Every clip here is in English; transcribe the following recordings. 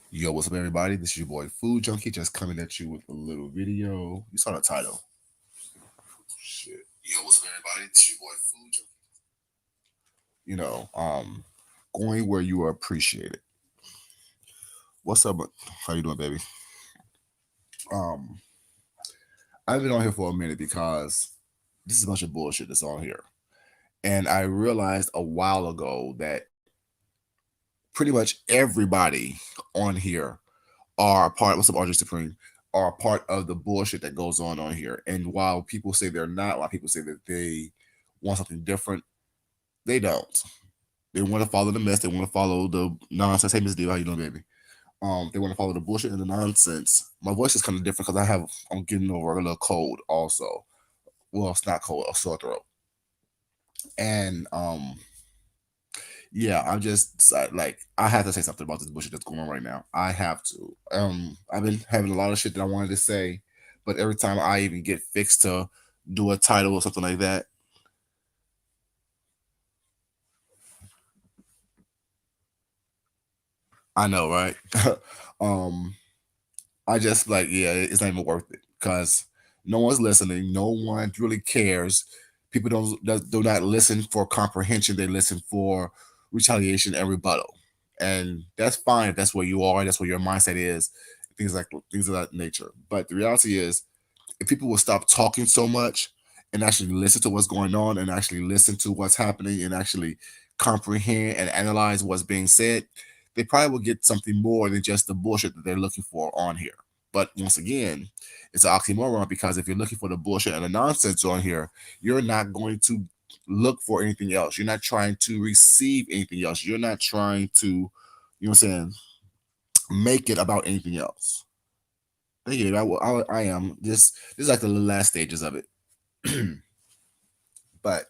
Yo, what's up, everybody? This is your boy Food Junkie, just coming at you with a little video. You saw the title. Shit. Yo, what's up, everybody? This is your boy Food Junkie. You know, going where you are appreciated. What's up? How you doing, baby? Um, I've been on here for a minute because this is a bunch of bullshit that's on here, and I realized a while ago that pretty much everybody on here are a part. What's up, RJ Supreme? Are a part of the bullshit that goes on here. And while people say they're not, while people say that they want something different, they don't. They want to follow the mess. They want to follow the nonsense. Hey, Miss D, how you doing, baby? They want to follow the bullshit and the nonsense. My voice is kind of different because I'm getting over a little cold also. Well, it's not cold, a sore throat. And yeah, I'm just like I have to say something about this bullshit that's going on right now. I have to. I've been having a lot of shit that I wanted to say, but every time I even get fixed to do a title or something like that, I know, right? um, I just like, yeah, it's not even worth it because no one's listening. No one really cares. People do not listen for comprehension. They listen for retaliation and rebuttal, and that's fine if that's where you are. That's where your mindset is. Things of that nature. But the reality is, if people will stop talking so much and actually listen to what's going on and actually listen to what's happening and actually comprehend and analyze what's being said, they probably will get something more than just the bullshit that they're looking for on here. But once again, it's an oxymoron because if you're looking for the bullshit and the nonsense on here, you're not going to look for anything else. You're not trying to receive anything else. You're not trying to, you know what I'm saying, make it about anything else. Yeah, I am. This is like the last stages of it. But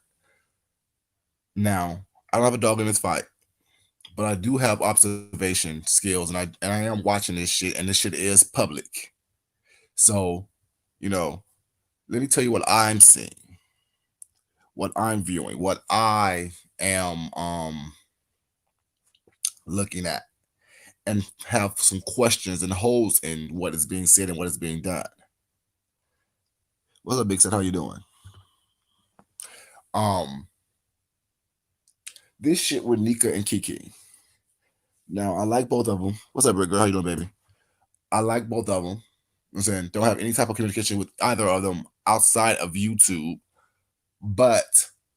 now I don't have a dog in this fight, but I do have observation skills, and I am watching this shit, and this shit is public. So, you know, let me tell you what I'm seeing, what I'm viewing, what I am looking at, and have some questions and holes in what is being said and what is being done. What's up, Big Set? How you doing? Um, this shit with Nika and Kiki. Now I like both of them. What's up, Rick girl? How you doing, baby? I like both of them. I'm saying don't have any type of communication with either of them outside of YouTube. But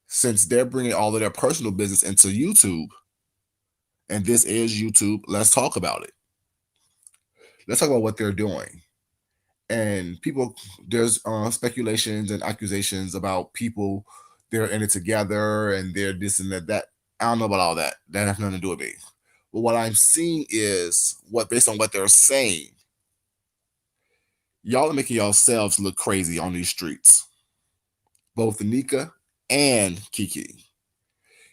since they're bringing all of their personal business into YouTube, and this is YouTube, let's talk about it. Let's talk about what they're doing. And people, there's speculations and accusations about people they're in it together and they're this and that. I don't know about all that. That has nothing to do with me. But what I'm seeing is what, based on what they're saying, y'all are making yourselves look crazy on these streets. Both Nika and Kiki.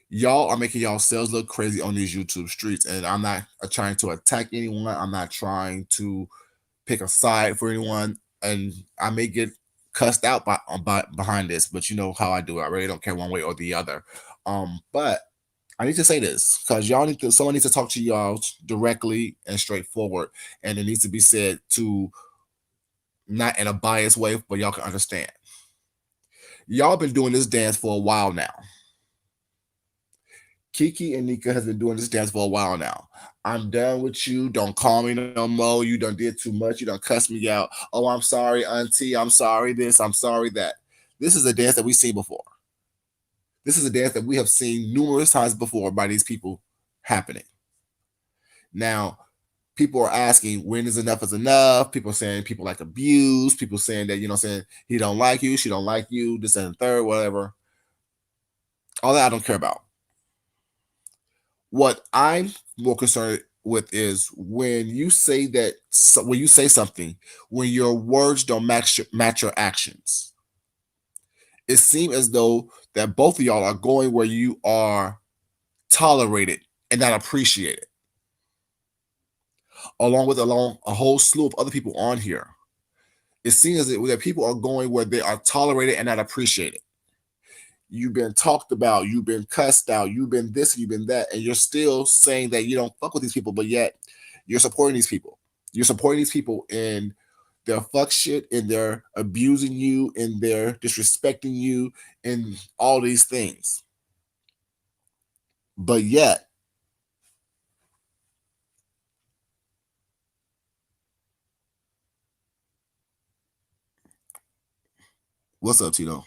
Y'all are making yourselves look crazy on these YouTube streets. And I'm not trying to attack anyone. I'm not trying to pick a side for anyone. And I may get cussed out by behind this, but you know how I do it. I really don't care one way or the other. But I need to say this because someone needs to talk to y'all directly and straightforward, and it needs to be said to not in a biased way, but y'all can understand. Y'all been doing this dance for a while now. Kiki and Nika has been doing this dance for a while now. I'm done with you. Don't call me no more. You done did too much. You done cuss me out. Oh, I'm sorry, auntie. I'm sorry this. I'm sorry that. This is a dance that we've seen before. This is a dance that we have seen numerous times before by these people happening. Now, people are asking when is enough. People are saying people like abuse. People saying that, saying he don't like you, she don't like you, this and the third, whatever. All that I don't care about. What I'm more concerned with is when you say something, when your words don't match your actions. It seems as though that both of y'all are going where you are tolerated and not appreciated, along a whole slew of other people on here. It seems as if that people are going where they are tolerated and not appreciated. You've been talked about, you've been cussed out, you've been this, you've been that, and you're still saying that you don't fuck with these people, but yet You're supporting these people. You're supporting these people in their fuck shit, and they're abusing you, and they're disrespecting you, and all these things. But yet, what's up, Tito?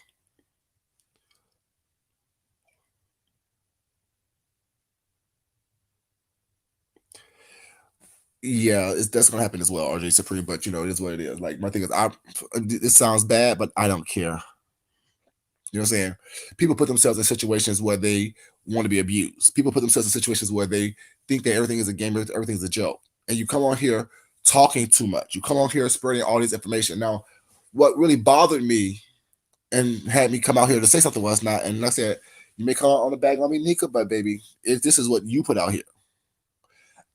Yeah, that's gonna happen as well, RJ Supreme. But you know, it is what it is. Like my thing is, it sounds bad, but I don't care. You know what I'm saying? People put themselves in situations where they want to be abused. People put themselves in situations where they think that everything is a game, everything's a joke. And you come on here talking too much. You come on here spreading all this information. Now, what really bothered me and had me come out here to say something was not, and like I said, you may come out on the bag on me, Nika, but baby, if this is what you put out here.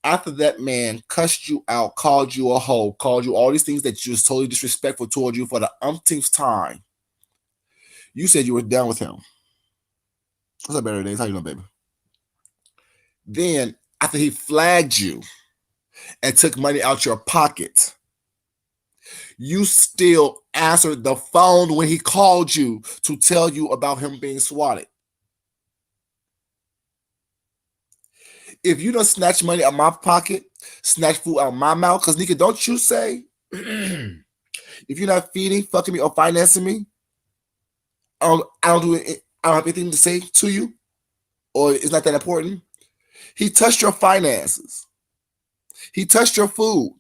After that man cussed you out, called you a hoe, called you all these things that you was totally disrespectful toward you for the umpteenth time, you said you were done with him. What's up, better days? How you doing, baby? Then, after he flagged you and took money out your pocket, you still answered the phone when he called you to tell you about him being swatted. If you don't snatch money out my pocket, snatch food out my mouth, because Nika, don't you say, if you're not feeding, fucking me, or financing me, I don't have anything to say to you, or it's not that important. He touched your finances. He touched your food.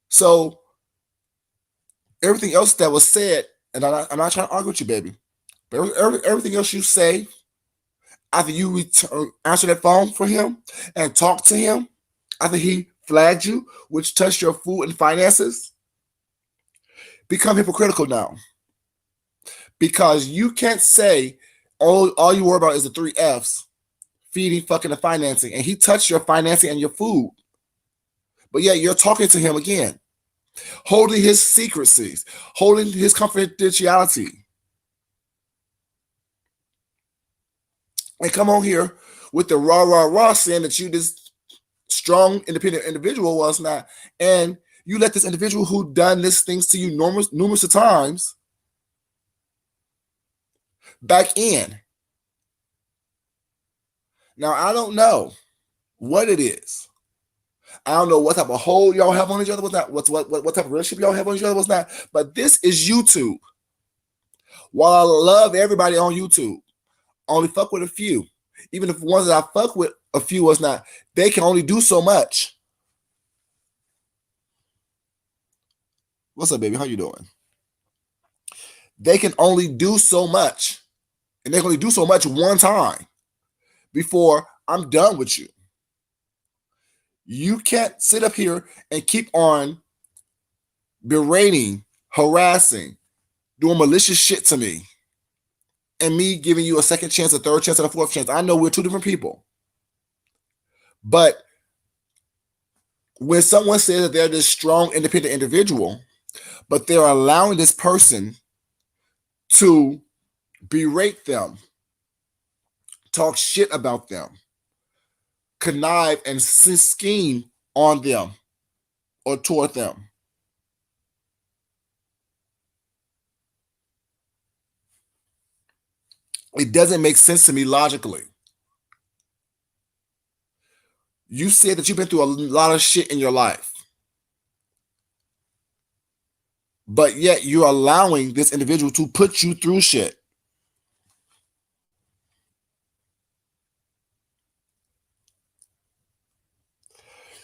So everything else that was said, and I'm not trying to argue with you, baby, but everything else you say after you answer that phone for him and talk to him, after he flagged you, which touched your food and finances, become hypocritical now. Because you can't say all you worry about is the three F's: feeding, fucking, and financing. And he touched your financing and your food. But yeah, you're talking to him again, holding his secrecies, holding his confidentiality. And come on here with the rah saying that you this strong, independent individual was not, and you let this individual who done this things to you numerous times back in. Now I don't know what it is. I don't know what type of hold y'all have on each other. What's not? What type of relationship y'all have on each other? What's not? But this is YouTube. While I love everybody on YouTube, I only fuck with a few. Even if the ones that I fuck with a few was not, they can only do so much. What's up, baby? How you doing? They can only do so much, and they can only do so much one time before I'm done with you. You can't sit up here and keep on berating, harassing, doing malicious shit to me, and me giving you a second chance, a third chance, and a fourth chance. I know we're two different people. But when someone says that they're this strong, independent individual, but they're allowing this person to berate them, talk shit about them, connive and scheme on them or toward them, it doesn't make sense to me logically. You said that you've been through a lot of shit in your life, but yet you're allowing this individual to put you through shit.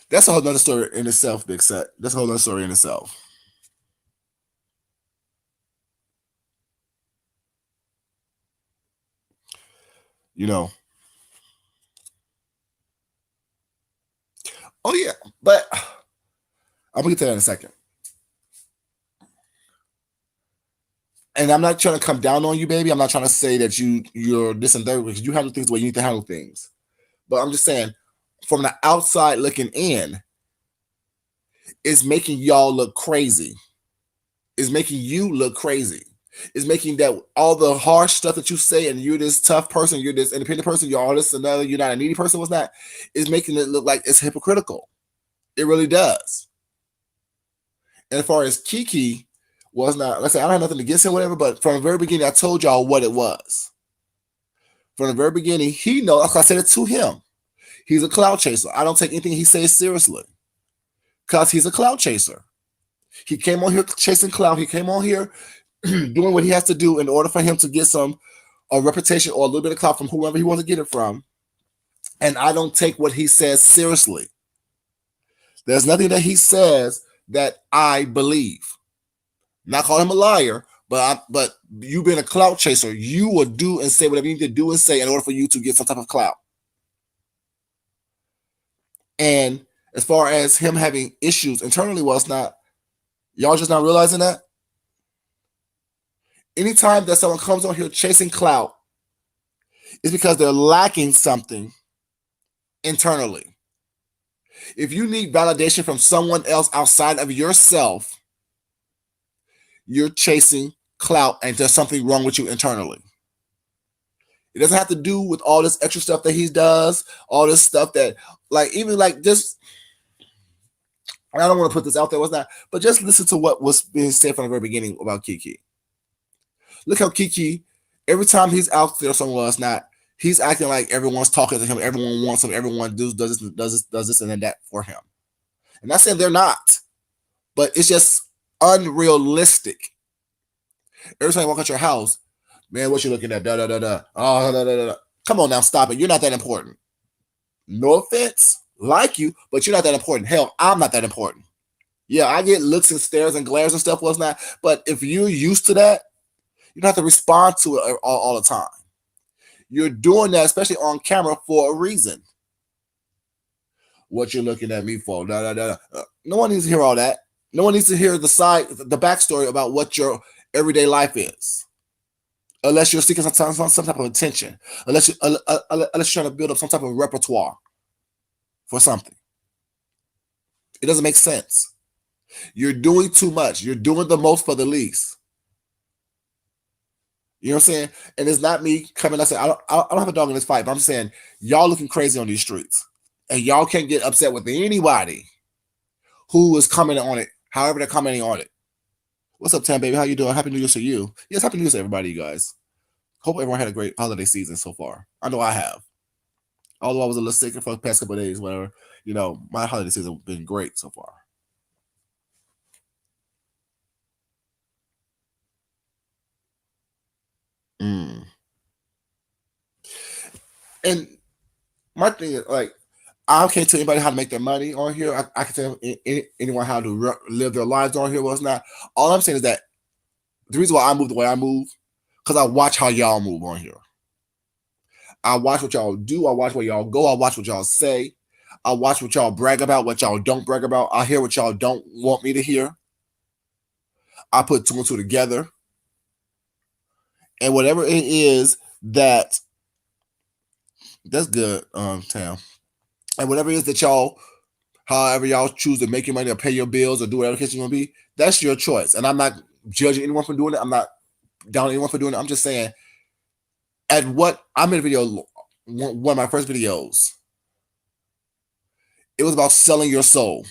That's a whole nother story in itself, Big Set. That's a whole nother story in itself. You know. Oh yeah, but I'm gonna get to that in a second. And I'm not trying to come down on you, baby. I'm not trying to say that you're this and that, because you handle things the way you need to handle things. But I'm just saying, from the outside looking in, it's making y'all look crazy. It's making you look crazy. It's making that all the harsh stuff that you say, and you're this tough person, you're this independent person, you're all this another, you're not a needy person, what's not, is making it look like it's hypocritical. It really does. And as far as Kiki was not, let's say I don't have nothing against him, whatever, but from the very beginning, I told y'all what it was. From the very beginning, he knows, I said it to him. He's a clout chaser. I don't take anything he says seriously. Because he's a clout chaser. He came on here chasing clout. He came on here doing what he has to do in order for him to get a reputation or a little bit of clout from whoever he wants to get it from. And I don't take what he says seriously. There's nothing that he says that I believe. Not call him a liar, but you being a clout chaser, you will do and say whatever you need to do and say in order for you to get some type of clout. And as far as him having issues internally, well, it's not. Y'all just not realizing that? Anytime that someone comes on here chasing clout, it's because they're lacking something internally. If you need validation from someone else outside of yourself, you're chasing clout and there's something wrong with you internally. It doesn't have to do with all this extra stuff that he does, all this stuff that, like, even like just, I don't want to put this out there, what's not, but just listen to what was being said from the very beginning about Kiki. Look how Kiki, every time he's out there somewhere else, not, he's acting like everyone's talking to him, everyone wants him, everyone does this and then that for him. And not saying they're not, but it's just unrealistic. Every time you walk out your house, man, what you looking at? Da da da da. Oh, da, da, da, da. Come on now, stop it. You're not that important. No offense, like you, but you're not that important. Hell, I'm not that important. Yeah, I get looks and stares and glares and stuff, what's not. But if you're used to that, you don't have to respond to it all the time. You're doing that, especially on camera, for a reason. What you're looking at me for? Da, da, da. No one needs to hear all that. No one needs to hear the backstory about what your everyday life is. Unless you're seeking some type of attention. Unless you're trying to build up some type of repertoire for something. It doesn't make sense. You're doing too much. You're doing the most for the least. You know what I'm saying? And it's not me coming and saying, I don't have a dog in this fight, but I'm just saying, y'all looking crazy on these streets. And y'all can't get upset with anybody who is commenting on it, however they're commenting on it. What's up, Tam, baby? How you doing? Happy New Year to you. Yes, Happy New Year to everybody, you guys. Hope everyone had a great holiday season so far. I know I have. Although I was a little sick for the past couple of days, whatever, you know, my holiday season has been great so far. And my thing is, like, I can't tell anybody how to make their money on here. I can tell anyone how to live their lives on here. What's not. All I'm saying is that the reason why I move the way I move, because I watch how y'all move on here. I watch what y'all do. I watch where y'all go. I watch what y'all say. I watch what y'all brag about, what y'all don't brag about. I hear what y'all don't want me to hear. I put two and two together. And whatever it is that's good, Tam. And whatever it is that y'all, however y'all choose to make your money or pay your bills or do whatever the case you're going to be, that's your choice. And I'm not judging anyone for doing it. I'm not down on anyone for doing it. I'm just saying, at what I made a video, one of my first videos, it was about selling your soul.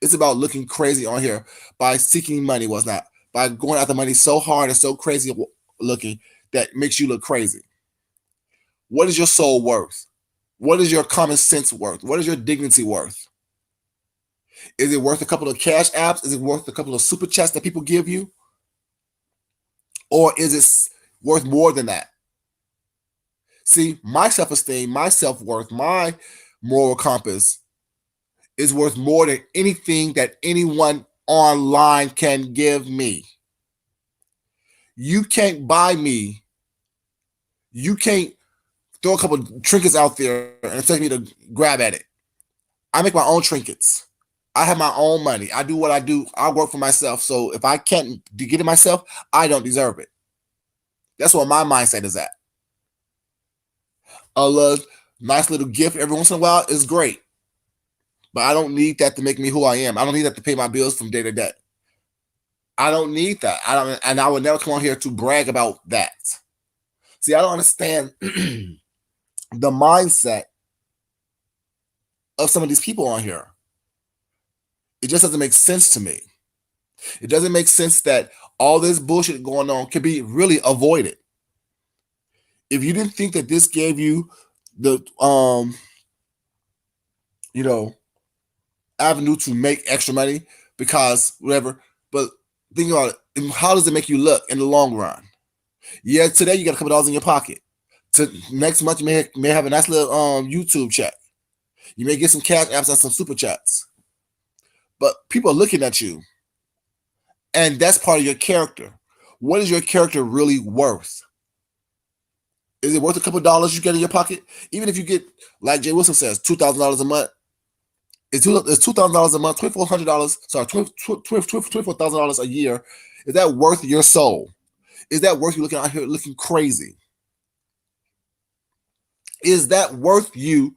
It's about looking crazy on here by seeking money, was not by going after money so hard and so crazy looking that makes you look crazy. What is your soul worth? What is your common sense worth? What is your dignity worth? Is it worth a couple of cash apps? Is it worth a couple of super chats that people give you? Or is it worth more than that? See, my self-esteem, my self-worth, my moral compass is worth more than anything that anyone online can give me. You can't buy me. You can't throw a couple of trinkets out there and expect me to grab at it. I make my own trinkets. I have my own money. I do what I do. I work for myself. So if I can't get it myself, I don't deserve it. That's what my mindset is at. A nice little gift every once in a while is great. But I don't need that to make me who I am. I don't need that to pay my bills from day to day. I don't need that. I don't, and I would never come on here to brag about that. See, I don't understand the mindset of some of these people on here. It just doesn't make sense to me. It doesn't make sense that all this bullshit going on can be really avoided. If you didn't think that this gave you the you know, avenue to make extra money because whatever, but think about it. How does it make you look in the long run? Yeah, today you got a couple dollars in your pocket. To next month you may have a nice little YouTube check. You may get some cash apps and some super chats. But people are looking at you, and that's part of your character. What is your character really worth? Is it worth a couple dollars you get in your pocket? Even if you get, like Jay Wilson says, $2,000 a month. It's $2,000 a month, $2,400. Sorry, $24,000 a year. Is that worth your soul? Is that worth you looking out here looking crazy? Is that worth you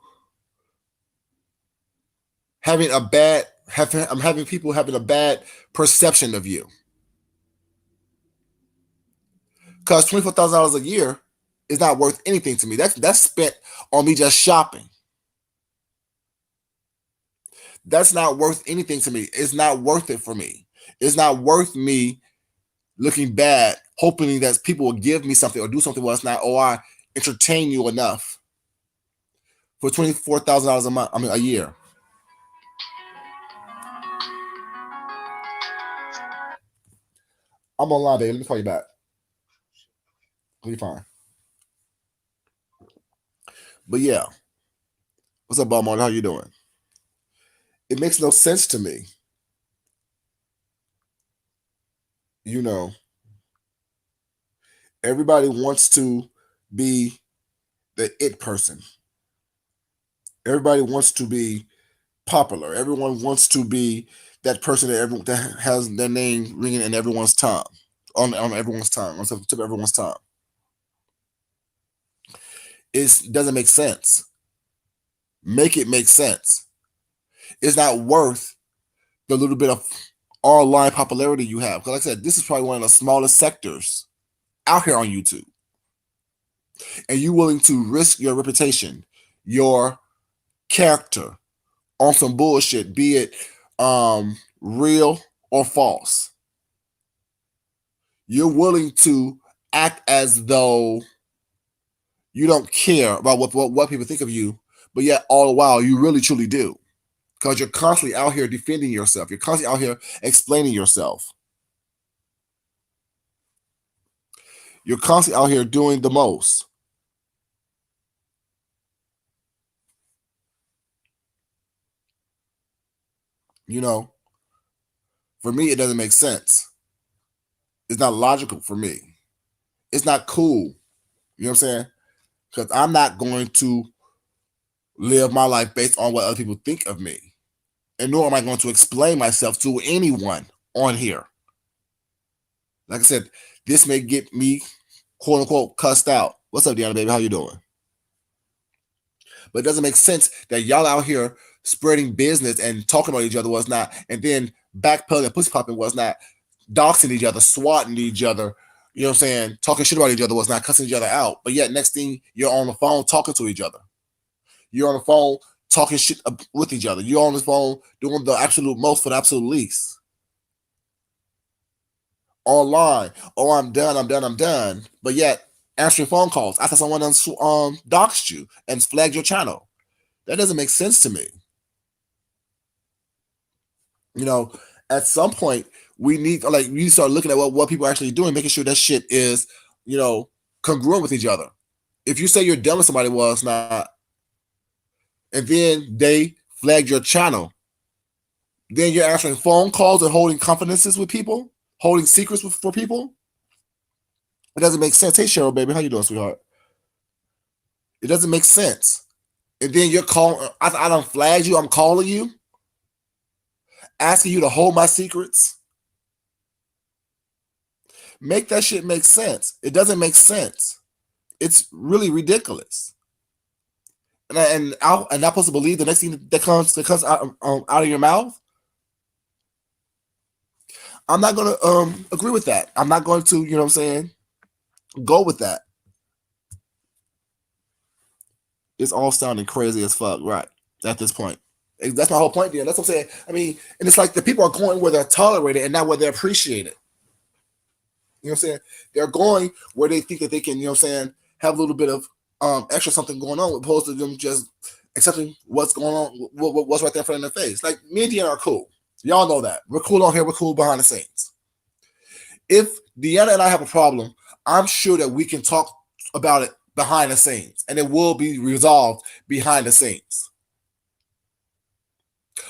having a bad? I'm having people having a bad perception of you because $24,000 a year is not worth anything to me. That's spent on me just shopping. That's not worth anything to me. It's not worth it for me. It's not worth me looking bad, hoping that people will give me something or do something where it's not, oh, I entertain you enough for $24,000 a month. I mean, a year. I'm online, baby. Let me call you back. You'll be fine. But yeah, what's up, Balmont? How you doing? It makes no sense to me. You know, everybody wants to be the it person. Everybody wants to be popular. Everyone wants to be that person that has their name ringing in everyone's tongue, on everyone's tongue, on the tip of everyone's tongue. It doesn't make sense. Make it make sense. It's not worth the little bit of online popularity you have. Because like I said, this is probably one of the smallest sectors out here on YouTube. And you willing to risk your reputation, your character on some bullshit, be it real or false. You're willing to act as though you don't care about what people think of you, but yet all the while you really truly do. Because you're constantly out here defending yourself. You're constantly out here explaining yourself. You're constantly out here doing the most. You know, for me, it doesn't make sense. It's not logical for me. It's not cool. You know what I'm saying? Because I'm not going to live my life based on what other people think of me. And nor am I going to explain myself to anyone on here. Like I said, this may get me, quote unquote, cussed out. What's up, Deanna, baby? How you doing? But it doesn't make sense that y'all out here spreading business and talking about each other was not, and then backpedaling and pussy popping was not, doxing each other, swatting each other, you know what I'm saying, talking shit about each other was not, cussing each other out. But yet next thing, you're on the phone talking to each other. You're on the phone talking shit with each other. You're on the phone doing the absolute most for the absolute least. Online, oh, I'm done. But yet, answering phone calls after someone doxed you and flagged your channel. That doesn't make sense to me. You know, at some point, we need to start looking at what people are actually doing, making sure that shit is, you know, congruent with each other. If you say you're done with somebody, well, it's not, and then they flagged your channel, then you're answering phone calls and holding confidences with people, holding secrets for people. It doesn't make sense. Hey, Cheryl, baby, how you doing, sweetheart? It doesn't make sense. And then you're calling, I don't flag you, I'm calling you, asking you to hold my secrets. Make that shit make sense. It doesn't make sense. It's really ridiculous. And I'm not supposed to believe the next thing that comes out of your mouth. I'm not going to agree with that. I'm not going to, you know what I'm saying, go with that. It's all sounding crazy as fuck, right? At this point. That's my whole point, dear. That's what I'm saying. I mean, and it's like the people are going where they're tolerated and not where they're appreciated. You know what I'm saying? They're going where they think that they can, you know what I'm saying, have a little bit of extra something going on, opposed to them just accepting what's going on, what's right there in front of their face. Like, me and Deanna are cool. Y'all know that. We're cool on here, we're cool behind the scenes. If Deanna and I have a problem, I'm sure that we can talk about it behind the scenes, and it will be resolved behind the scenes.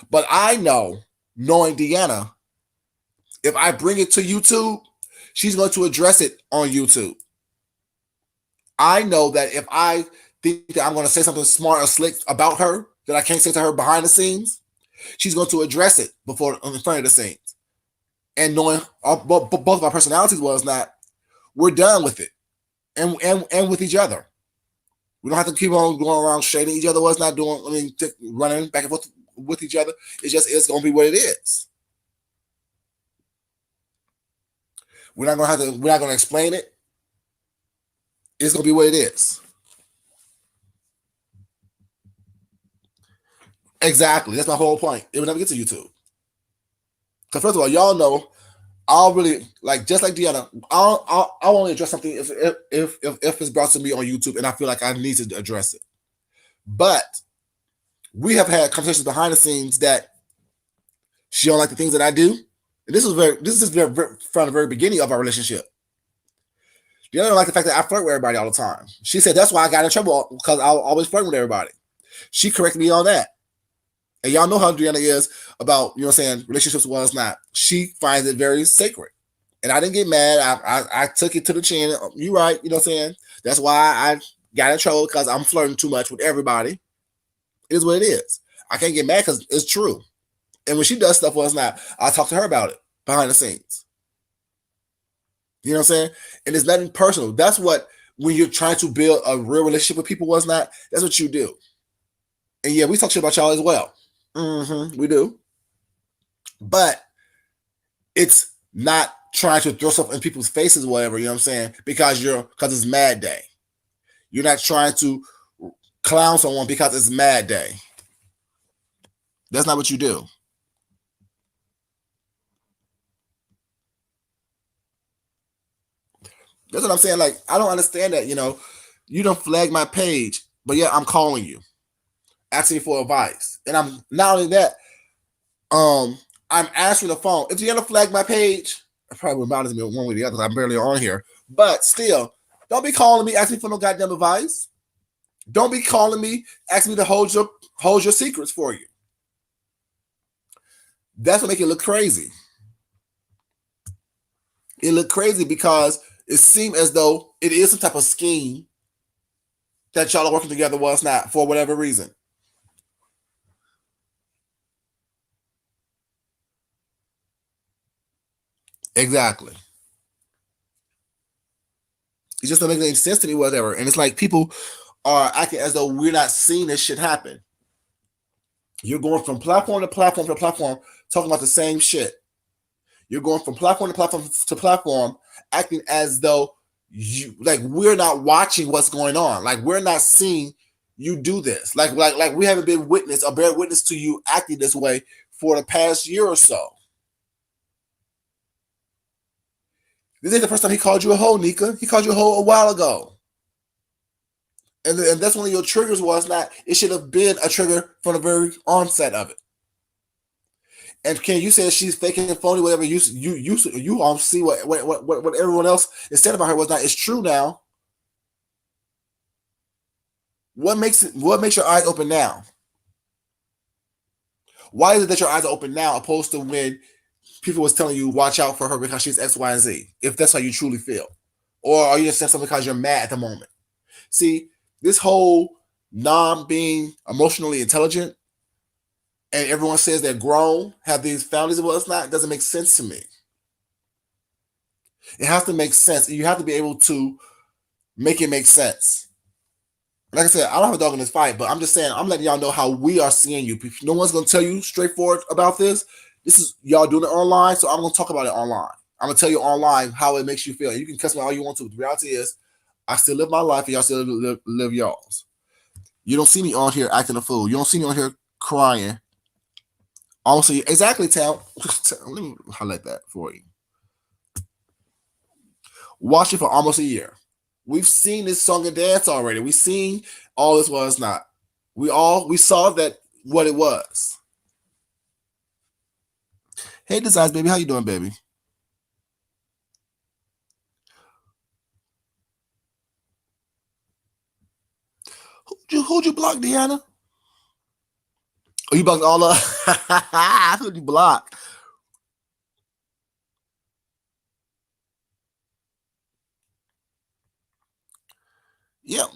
But I know, knowing Deanna, if I bring it to YouTube, she's going to address it on YouTube. I know that if I think that I'm going to say something smart or slick about her that I can't say to her behind the scenes, she's going to address it before in front of the scenes. And knowing both of our personalities was not, we're done with it, and with each other. We don't have to keep on going around shading each other. What's not doing? I mean, running back and forth with each other. It's going to be what it is. We're not going to explain it. It's going to be what it is. Exactly. That's my whole point. It will never get to YouTube. Because first of all, y'all know, I'll really, like, just like Deanna, I'll only address something if it's brought to me on YouTube and I feel like I need to address it. But we have had conversations behind the scenes that she don't like the things that I do. And this is from the very beginning of our relationship. Deanna don't like the fact that I flirt with everybody all the time. She said that's why I got in trouble, because I always flirt with everybody. She corrected me on that. And y'all know how Deanna is about, you know what I'm saying, relationships was not. She finds it very sacred. And I didn't get mad. I took it to the chin. You right, you know what I'm saying? That's why I got in trouble, because I'm flirting too much with everybody. It is what it is. I can't get mad because it's true. And when she does stuff was not, I talk to her about it behind the scenes. You know what I'm saying? And it's nothing personal. That's what, when you're trying to build a real relationship with people was not, that's what you do. And yeah, we talk shit about y'all as well. We do. But it's not trying to throw stuff in people's faces, whatever, you know what I'm saying? Because it's mad day. You're not trying to clown someone because it's mad day. That's not what you do. That's what I'm saying. Like, I don't understand that, you don't flag my page, but yeah, I'm calling you, asking for advice. And I'm not only that, I'm answering the phone. If you're gonna flag my page, it probably bothers me one way or the other. I'm barely on here. But still, don't be calling me asking for no goddamn advice. Don't be calling me asking me to hold your secrets for you. That's what make it look crazy. It looked crazy because it seemed as though it is some type of scheme that y'all are working together was not, for whatever reason. Exactly. It just doesn't make any sense to me, whatever. And it's like people are acting as though we're not seeing this shit happen. You're going from platform to platform to platform, talking about the same shit. You're going from platform to platform to platform, acting as though we're not watching what's going on. Like, we're not seeing you do this. Like we haven't been witness or bear witness to you acting this way for the past year or so. This ain't the first time he called you a hoe, Nika. He called you a hoe a while ago. And that's one of your triggers was not, it should have been a trigger from the very onset of it. And Ken, you said she's faking and phony, whatever you all see what everyone else is said about her was not. It's true now. What makes your eyes open now? Why is it that your eyes are open now, opposed to when people was telling you watch out for her because she's X, Y, and Z? If that's how you truly feel, or are you just saying something because you're mad at the moment? See, this whole non-being emotionally intelligent, and everyone says they're grown, have these families, well, it's not. It doesn't make sense to me. It has to make sense. You have to be able to make it make sense. Like I said, I don't have a dog in this fight, but I'm just saying, I'm letting y'all know how we are seeing you. No one's going to tell you straightforward about this. This is y'all doing it online, so I'm gonna talk about it online. I'm gonna tell you online how it makes you feel. You can cuss me all you want to. The reality is, I still live my life, and y'all still live y'all's. You don't see me on here acting a fool. You don't see me on here crying. Honestly, exactly, Tal. Let me highlight that for you. Watch it for almost a year. We've seen this song and dance already. We've seen all this was not. We saw that what it was. Hey, Designs, baby, how you doing, baby? Who'd you block, Deanna? Oh, you blocked all of. Who'd you block? Yep.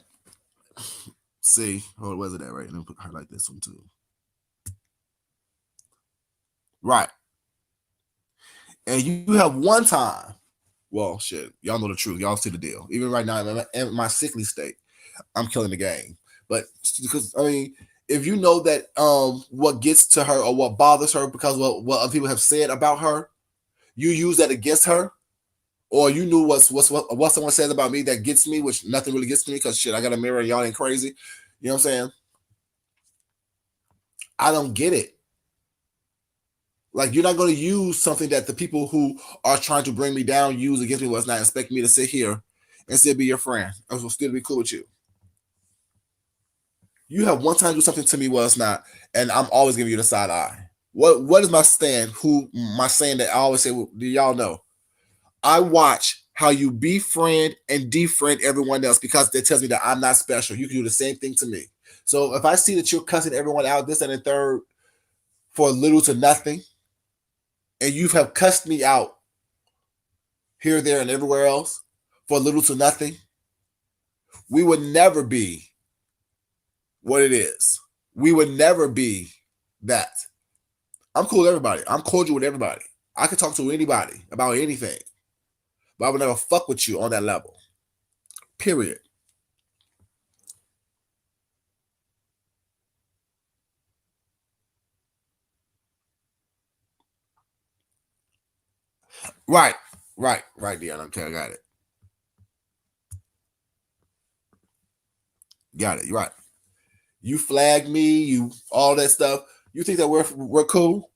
See, oh, where's it at? Right, let me highlight this one too. Right, and you have one time. Well, shit, y'all know the truth. Y'all see the deal. Even right now, in my sickly state, I'm killing the game. But because I mean, if you know that what gets to her or what bothers her because what other people have said about her, you use that against her, or you knew what someone says about me that gets me, which nothing really gets to me because shit, I got a mirror and y'all ain't crazy. You know what I'm saying? I don't get it. Like you're not going to use something that the people who are trying to bring me down use against me was not expecting me to sit here and still be your friend. I will still be cool with you. You have one time do something to me was not, and I'm always giving you the side eye. What is my stand? Who my saying that I always say? Well, do y'all know? I watch how you befriend and defriend everyone else because that tells me that I'm not special. You can do the same thing to me. So if I see that you're cussing everyone out, this and the third, for little to nothing, and you have cussed me out here, there, and everywhere else for little to nothing, we would never be what it is. We would never be that. I'm cool with everybody. I'm cordial with everybody. I can talk to anybody about anything, but I would never fuck with you on that level. Period. Right. Right, Dion. Okay, I got it. Got it. You're right. You flag me, you all that stuff. You think that we're cool?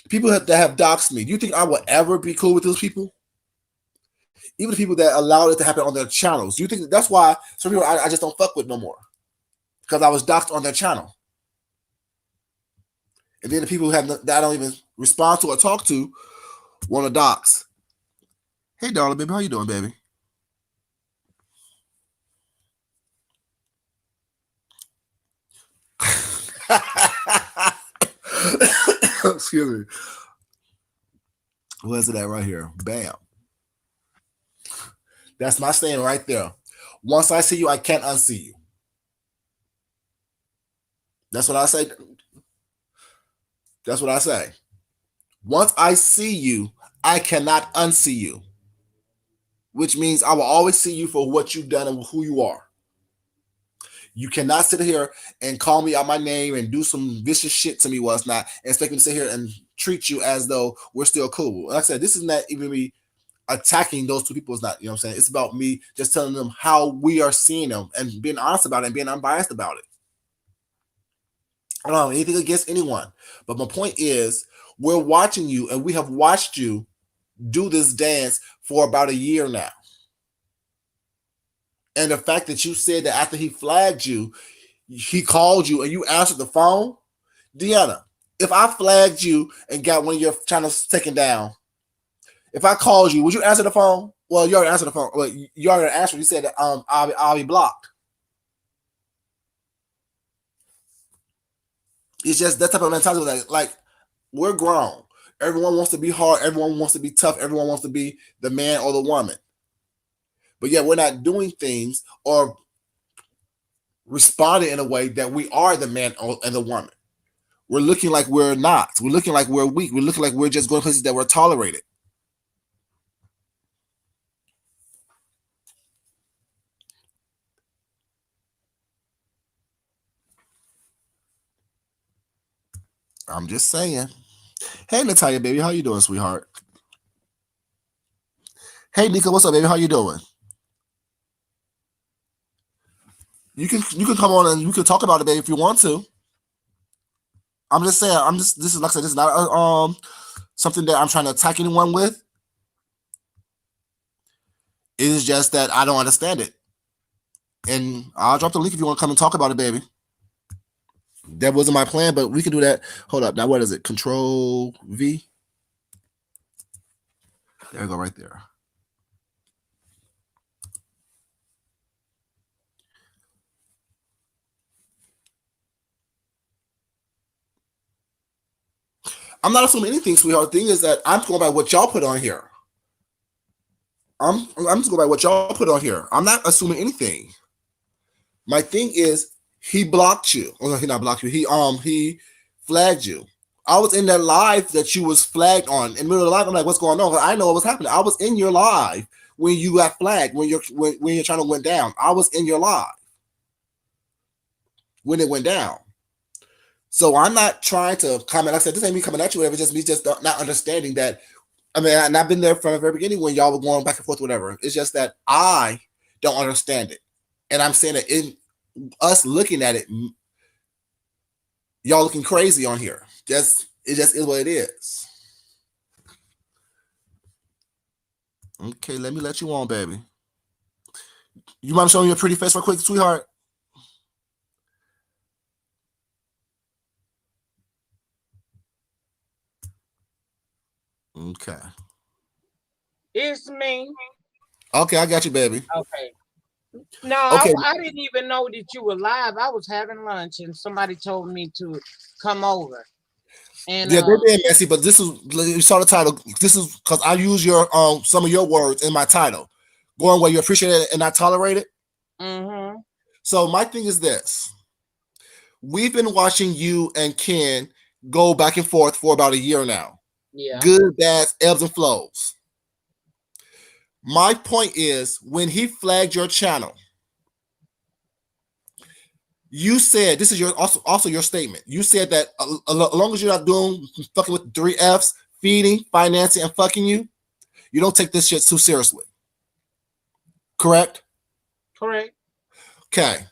People that have doxed me. Do you think I will ever be cool with those people? Even the people that allowed it to happen on their channels. Do you think that's why some people I just don't fuck with no more? Because I was doxed on their channel. And then the people who have that I don't even respond to or talk to want to dox. Hey, darling, baby, how you doing, baby? Excuse me. Where's it at right here? Bam. That's my stand right there. Once I see you, I can't unsee you. That's what I say. That's what I say. Once I see you, I cannot unsee you, which means I will always see you for what you've done and who you are. You cannot sit here and call me out my name and do some vicious shit to me what's not and expect me to sit here and treat you as though we're still cool. Like I said, this is not even me attacking those two people. Is not, you know what I'm saying? It's about me just telling them how we are seeing them and being honest about it and being unbiased about it. I don't have anything against anyone. But my point is, we're watching you and we have watched you do this dance for about a year now. And the fact that you said that after he flagged you, he called you and you answered the phone, Deanna, if I flagged you and got one of your channels taken down, if I called you, would you answer the phone? Well, you already answered the phone. Well, you already answered. You said that I'll be blocked. It's just that type of mentality. Like we're grown. Everyone wants to be hard. Everyone wants to be tough. Everyone wants to be the man or the woman. But yet we're not doing things or responding in a way that we are the man and the woman. We're looking like we're not. We're looking like we're weak. We're looking like we're just going places that we're tolerated. I'm just saying. Hey Natalia, baby, how you doing, sweetheart? Hey Nika, what's up, baby? How you doing? You can come on and you can talk about it, baby, if you want to. I'm just saying. I'm just this is like I said. This is not something that I'm trying to attack anyone with. It is just that I don't understand it, and I'll drop the link if you want to come and talk about it, baby. That wasn't my plan, but we can do that. Hold up. Now what is it? Control V. There we go, right there. I'm not assuming anything, sweetheart. The thing is that I'm going by what y'all put on here. I'm just going by what y'all put on here. I'm not assuming anything. My thing is he blocked you. Oh no, he not blocked you. He flagged you. I was in that live that you was flagged on. In the middle of the live, I'm like, what's going on? I know what was happening. I was in your live when you got flagged, when your channel went down. I was in your live when it went down. So I'm not trying to comment. Like I said, this ain't me coming at you, whatever. It's just me just not understanding that. I mean, and I've been there from the very beginning when y'all were going back and forth, whatever. It's just that I don't understand it. And I'm saying that in us looking at it, y'all looking crazy on here. It just is what it is. Okay, let me let you on, baby. You mind showing your pretty face real quick, sweetheart? Okay. It's me. Okay, I got you, baby. Okay. No, Okay. I didn't even know that you were live. I was having lunch and somebody told me to come over. And Yeah, they're being messy, but this is you saw the title. This is because I use your some of your words in my title. Going where you appreciate it and not tolerate it. mm-hmm. So my thing is this. We've been watching you and Ken go back and forth for about a year now. Yeah. Good, bad, ebbs and flows. My point is when he flagged your channel, you said this is your also your statement. You said that as long as you're not doing fucking with 3 F's, feeding, financing, and fucking you don't take this shit too seriously. Correct? Correct. Okay.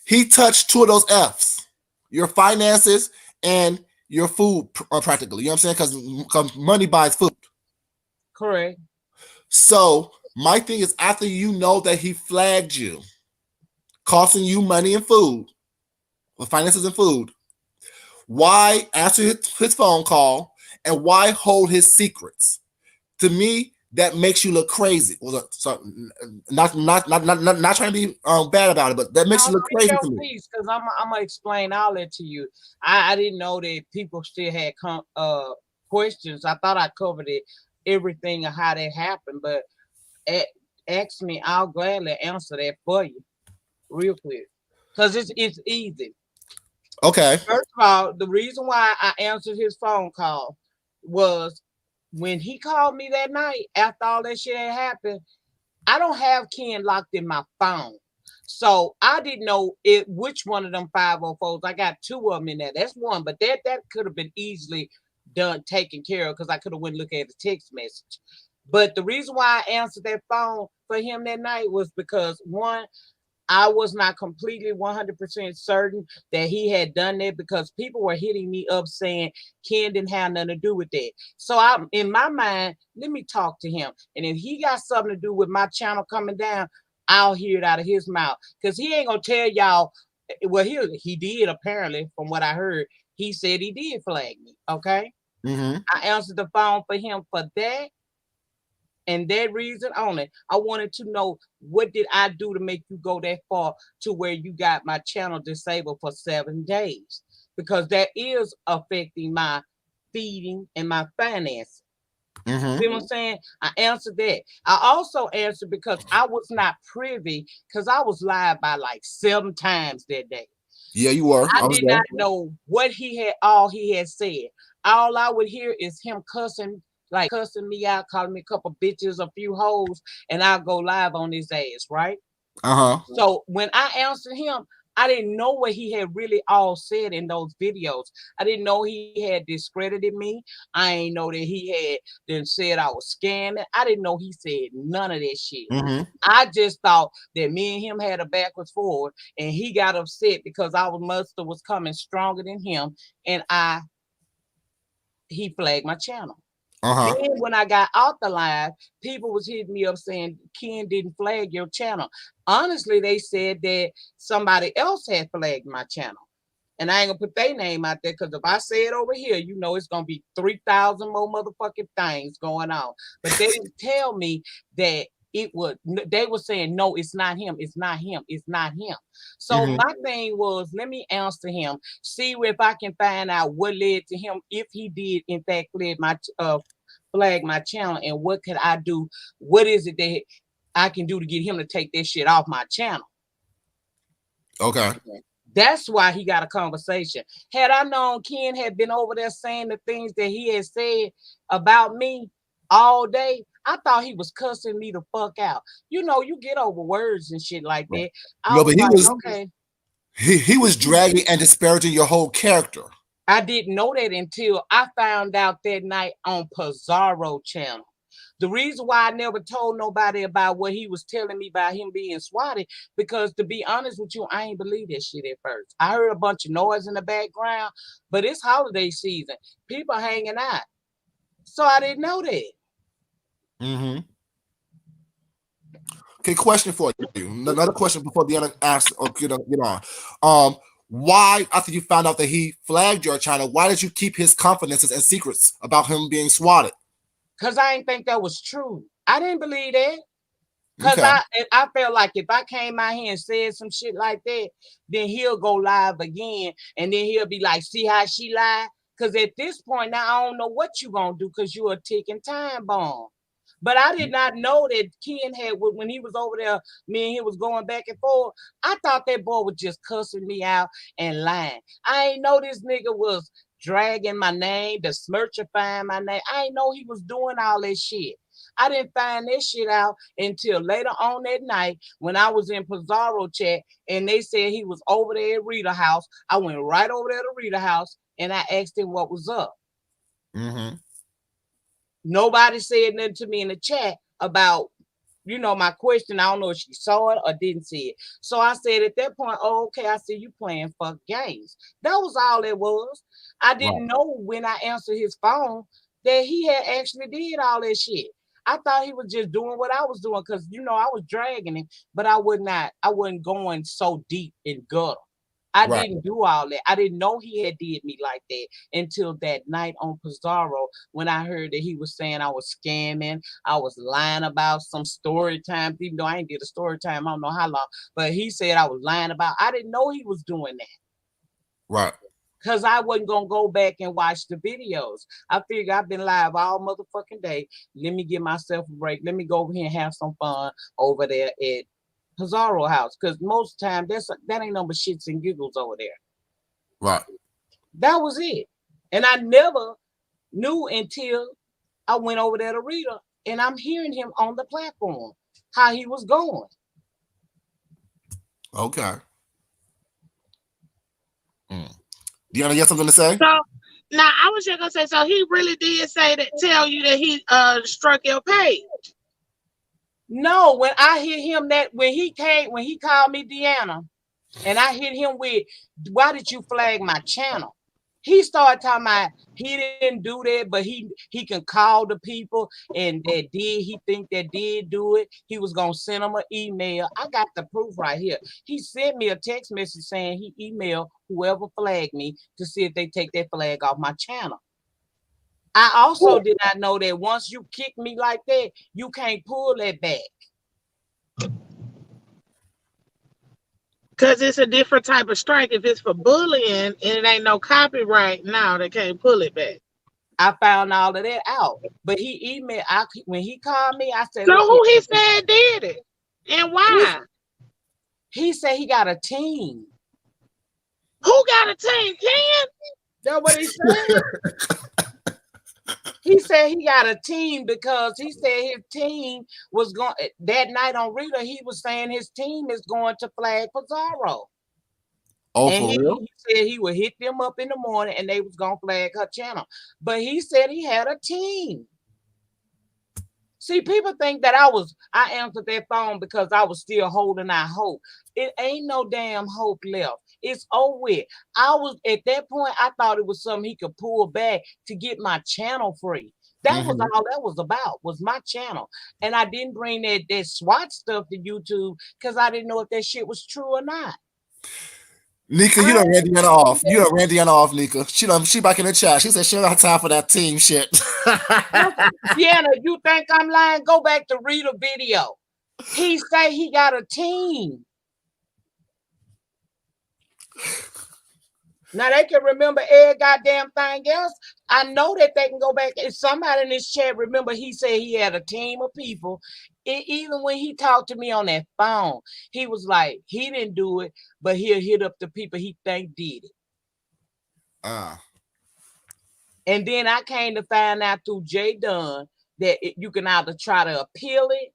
He touched 2 of those F's. Your finances and your food practically. You know what I'm saying? Because money buys food. Correct. So my thing is after you know that he flagged you, costing you money and food, with finances and food, why answer his phone call and why hold his secrets? To me, that makes you look crazy. So, not trying to be bad about it, but that makes Now you look speak crazy your to me. piece because I'm gonna explain all that to you. I didn't know that people still had questions. I thought I covered it everything of how that happened, but a- ask me, I'll gladly answer that for you real quick. Because it's easy. Okay. First of all, the reason why I answered his phone call was when he called me that night after all that shit had happened. I don't have Ken locked in my phone. So I didn't know which one of them 504s. I got 2 of them in there. That's one, but that could have been easily done, taken care of because I could have went and look at the text message. But the reason why I answered that phone for him that night was because one, I was not completely 100% certain that he had done that because people were hitting me up saying Ken didn't have nothing to do with that. So I'm in my mind, let me talk to him. And if he got something to do with my channel coming down, I'll hear it out of his mouth. Because he ain't gonna tell y'all, well, he did apparently, from what I heard, he said he did flag me. Okay. Mm-hmm. I answered the phone for him for that. And that reason only, I wanted to know what did I do to make you go that far to where you got my channel disabled for 7 days? Because that is affecting my feeding and my finances. Mm-hmm. See what I'm saying? I answered that. I also answered because I was not privy because I was live by like 7 times that day. Yeah, you were. I I was did not there. know what all he had said. All I would hear is him cussing, like cussing me out, calling me a couple bitches, a few hoes, and I'll go live on his ass, right? Uh huh. So when I answered him, I didn't know what he had really all said in those videos. I didn't know he had discredited me. I ain't know that he had then said I was scamming. I didn't know he said none of that shit. Mm-hmm. I just thought that me and him had a backwards forward, and he got upset because our muster was coming stronger than him, and he flagged my channel. Uh-huh. Then when I got out the live, people was hitting me up saying Ken didn't flag your channel. Honestly, they said that somebody else had flagged my channel. And I ain't gonna put their name out there because if I say it over here, you know it's gonna be 3,000 more motherfucking things going on. But they didn't tell me that it would. They were saying no, it's not him, it's not him, it's not him. So Mm-hmm. my thing was, let me answer him, see if I can find out what led to him, if he did in fact flag my channel, and what could I do? What is it that I can do to get him to take this shit off my channel? Okay. That's why he got a conversation. Had I known Ken had been over there saying the things that he had said about me all day, I thought he was cussing me the fuck out. You know, you get over words and shit like that. I No, was but like, okay. he was dragging and disparaging your whole character. I didn't know that until I found out that night on Pizarro channel. The reason why I never told nobody about what he was telling me about him being swatted, because to be honest with you, I ain't believe that shit at first. I heard a bunch of noise in the background, but it's holiday season. People hanging out. So I didn't know that. Mm-hmm. Okay, question for you. Another question before the other ask or get on. Why, after you found out that he flagged your channel, why did you keep his confidences and secrets about him being swatted? Because I didn't think that was true. I didn't believe that. Because Okay. I felt like if I came out here and said some shit like that, then he'll go live again. And then he'll be like, see how she lied? Because at this point now, I don't know what you're going to do because you're a ticking time bomb. But I did not know that Ken had, when he was over there, me and him was going back and forth, I thought that boy was just cussing me out and lying. I ain't know this nigga was dragging my name, besmirchifying my name. I ain't know he was doing all that shit. I didn't find this shit out until later on that night when I was in Pizarro chat and they said he was over there at Rita house. I went right over there to Rita house and I asked him what was up. Mm-hmm. Nobody said nothing to me in the chat about, my question. I don't know if she saw it or didn't see it. So I said at that point, oh, okay, I see you playing fuck games. That was all it was. I didn't know when I answered his phone that he had actually did all that shit. I thought he was just doing what I was doing because, I was dragging him, but I wasn't going so deep in gutter. I didn't do all that. I didn't know he had did me like that until that night on Pizarro when I heard that he was saying I was scamming. I was lying about some story time, even though I ain't did a story time, I don't know how long, but he said I was lying about. I didn't know he was doing that. Right. Because I wasn't going to go back and watch the videos. I figured I've been live all motherfucking day. Let me give myself a break. Let me go over here and have some fun over there at Pizarro house. Because most time, that ain't no but shits and giggles over there. Right. That was it. And I never knew until I went over there to Rita and I'm hearing him on the platform, how he was going. Okay. Deanna, you have something to say? So now I was just gonna say, so he really did tell you that he struck your page. No, when I hit him when he called me Deanna, and I hit him with, why did you flag my channel? He started talking about he didn't do that, but he can call the people and he did do it. He was gonna send them an email. I got the proof right here. He sent me a text message saying he emailed whoever flagged me to see if they take that flag off my channel. I also did not know that once you kick me like that, you can't pull that back. Because it's a different type of strike. If it's for bullying and it ain't no copyright, now they can't pull it back. I found all of that out. But he emailed, when he called me, I said, so who he said did it? And why? He said he got a team. Who got a team? Ken? That's what he said. He said he got a team because he said his team was going that night on Rita. He was saying his team is going to flag Pizarro. Oh, And for he, real? he said he would hit them up in the morning and they was gonna flag her channel. But he said he had a team. See, people think that I answered that phone because I was still holding out hope. It ain't no damn hope left. It's over with. I was at that point, I thought it was something he could pull back to get my channel free. That was Mhm. all that was about, was my channel. And I didn't bring that SWAT stuff to YouTube because I didn't know if that shit was true or not. Nika, you I done ran ain't Deanna doing off. You that. done ran Deanna off, Nika. She back in the chat. She said she don't have time for that team shit. Deanna, you think I'm lying? Go back to read a video. He say he got a team. Now they can remember every goddamn thing else. I know that they can go back. If somebody in this chat remember, he said he had a team of people. Even when he talked to me on that phone, he was like, he didn't do it, but he'll hit up the people he think did it. And then I came to find out through Jay Dunn that you can either try to appeal it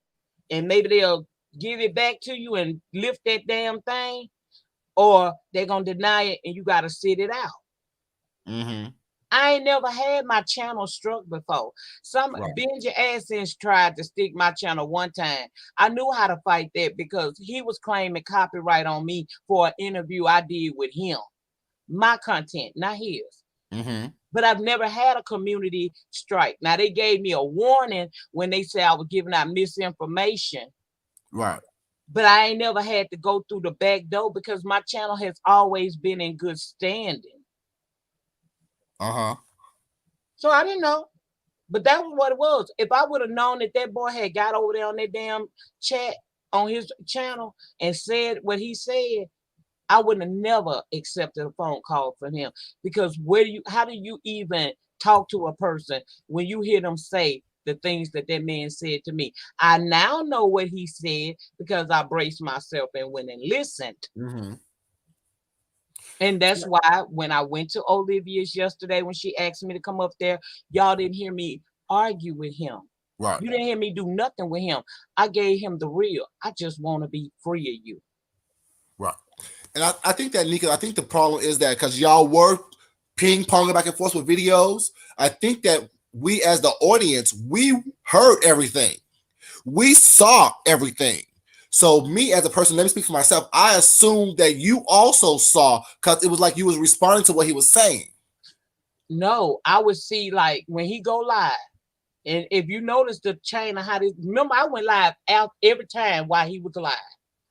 and maybe they'll give it back to you and lift that damn thing, or they're gonna deny it and you gotta sit it out. Mm-hmm. I ain't never had my channel struck before. Some Right. Benji Essence tried to stick my channel one time. I knew how to fight that because he was claiming copyright on me for an interview I did with him. My content, not his. Mm-hmm. But I've never had a community strike. Now they gave me a warning when they said I was giving out misinformation. Right. But I ain't never had to go through the back door because my channel has always been in good standing. Uh-huh. So I didn't know. But that was what it was. If I would have known that that boy had got over there on that damn chat on his channel and said what he said, I would have never accepted a phone call from him. Because how do you even talk to a person when you hear them say the things that man said to me? I now know what he said because I braced myself and went and listened. Mm-hmm. And that's why when I went to Olivia's yesterday, when she asked me to come up there, y'all didn't hear me argue with him. Right. You didn't hear me do nothing with him. I gave him the real. I just want to be free of you. Right. And I think that, Nika, I think the problem is that because y'all were ping-ponging back and forth with videos, I think that we as the audience, we heard everything. We saw everything. So me as a person, let me speak for myself, I assumed that you also saw because it was like you was responding to what he was saying. No, I would see like when he go live. And if you notice the chain of how this, remember I went live out every time while he was live.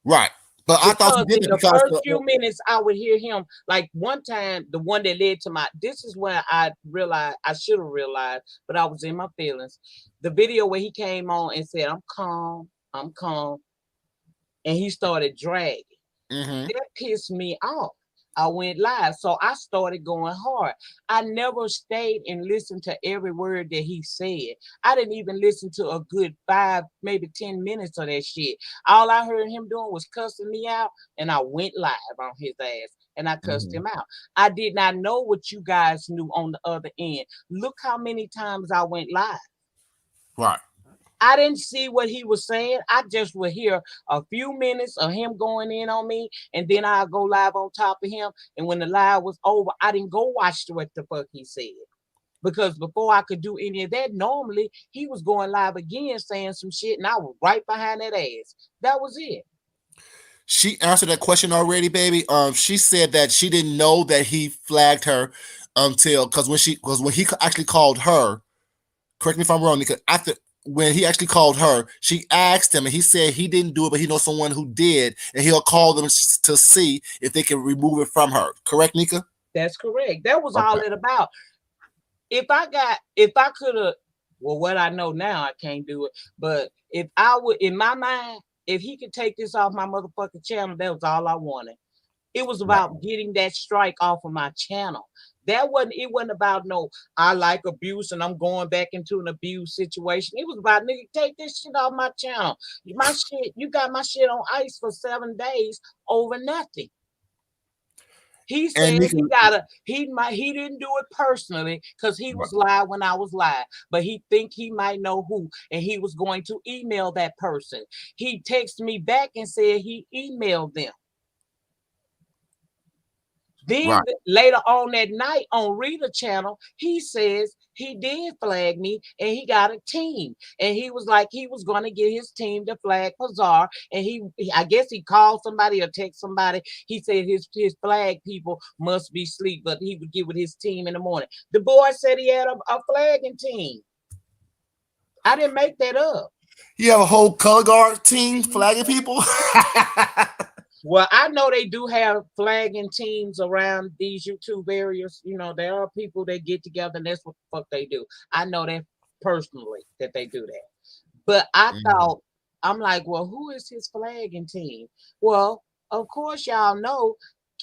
Right. But I thought you Because did in it the because first few minutes, I would hear him. Like one time, the one that led to this is when I realized, I should have realized, but I was in my feelings. The video where he came on and said, I'm calm. And he started dragging. mm-hmm. That pissed me off. I went live. So I started going hard. I never stayed and listened to every word that he said. I didn't even listen to a good 5, maybe 10 minutes of that shit. All I heard him doing was cussing me out, and I went live on his ass and I cussed him out. I did not know what you guys knew on the other end. Look how many times I went live. Right. I didn't see what he was saying. I just would hear a few minutes of him going in on me, and then I'll go live on top of him. And when the live was over, I didn't go watch what the fuck he said. Because before I could do any of that, normally he was going live again saying some shit, and I was right behind that ass. That was it. She answered that question already, baby. She said that she didn't know that he flagged her until because when he actually called her, correct me if I'm wrong, Nika, after when he actually called her, she asked him and he said he didn't do it, but he knows someone who did, and he'll call them to see if they can remove it from her. Correct, Nika? That's correct. That was Okay. all it about. If I could have, well, what I know now, I can't do it. But if I would, in my mind, if he could take this off my motherfucking channel, that was all I wanted. It was about getting that strike off of my channel. It wasn't about no, I like abuse and I'm going back into an abuse situation. It was about, nigga, take this shit off my channel. You got my shit on ice for 7 days over nothing. He said he didn't do it personally because he was live when I was live, but he think he might know who, and he was going to email that person. He texted me back and said he emailed them. Then Right. later on that night on Rita channel, he says he did flag me and he got a team. And he was like he was going to get his team to flag Pazar. And I guess he called somebody or text somebody. He said his flag people must be asleep, but he would get with his team in the morning. The boy said he had a flagging team. I didn't make that up. You have a whole color guard team flagging people. Well, I know they do have flagging teams around these YouTube areas. You know, there are people that get together and that's what the fuck they do. I know that personally that they do that. But I thought, I'm like, well, who is his flagging team? Well, of course, y'all know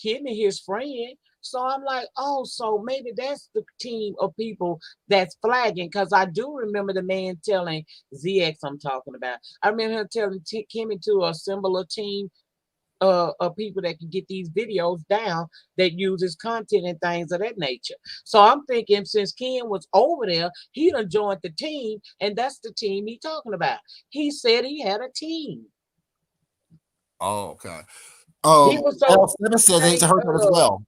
Kidney, his friend. So I'm like, oh, so maybe that's the team of people that's flagging. Because I do remember the man telling ZX I'm talking about. I remember him telling Kimmy to assemble a team of people that can get these videos down that uses content and things of that nature. So I'm thinking since Ken was over there, he done joined the team, and that's the team he talking about. He said he had a team. Oh, okay. He was so L7 says they heard that as well.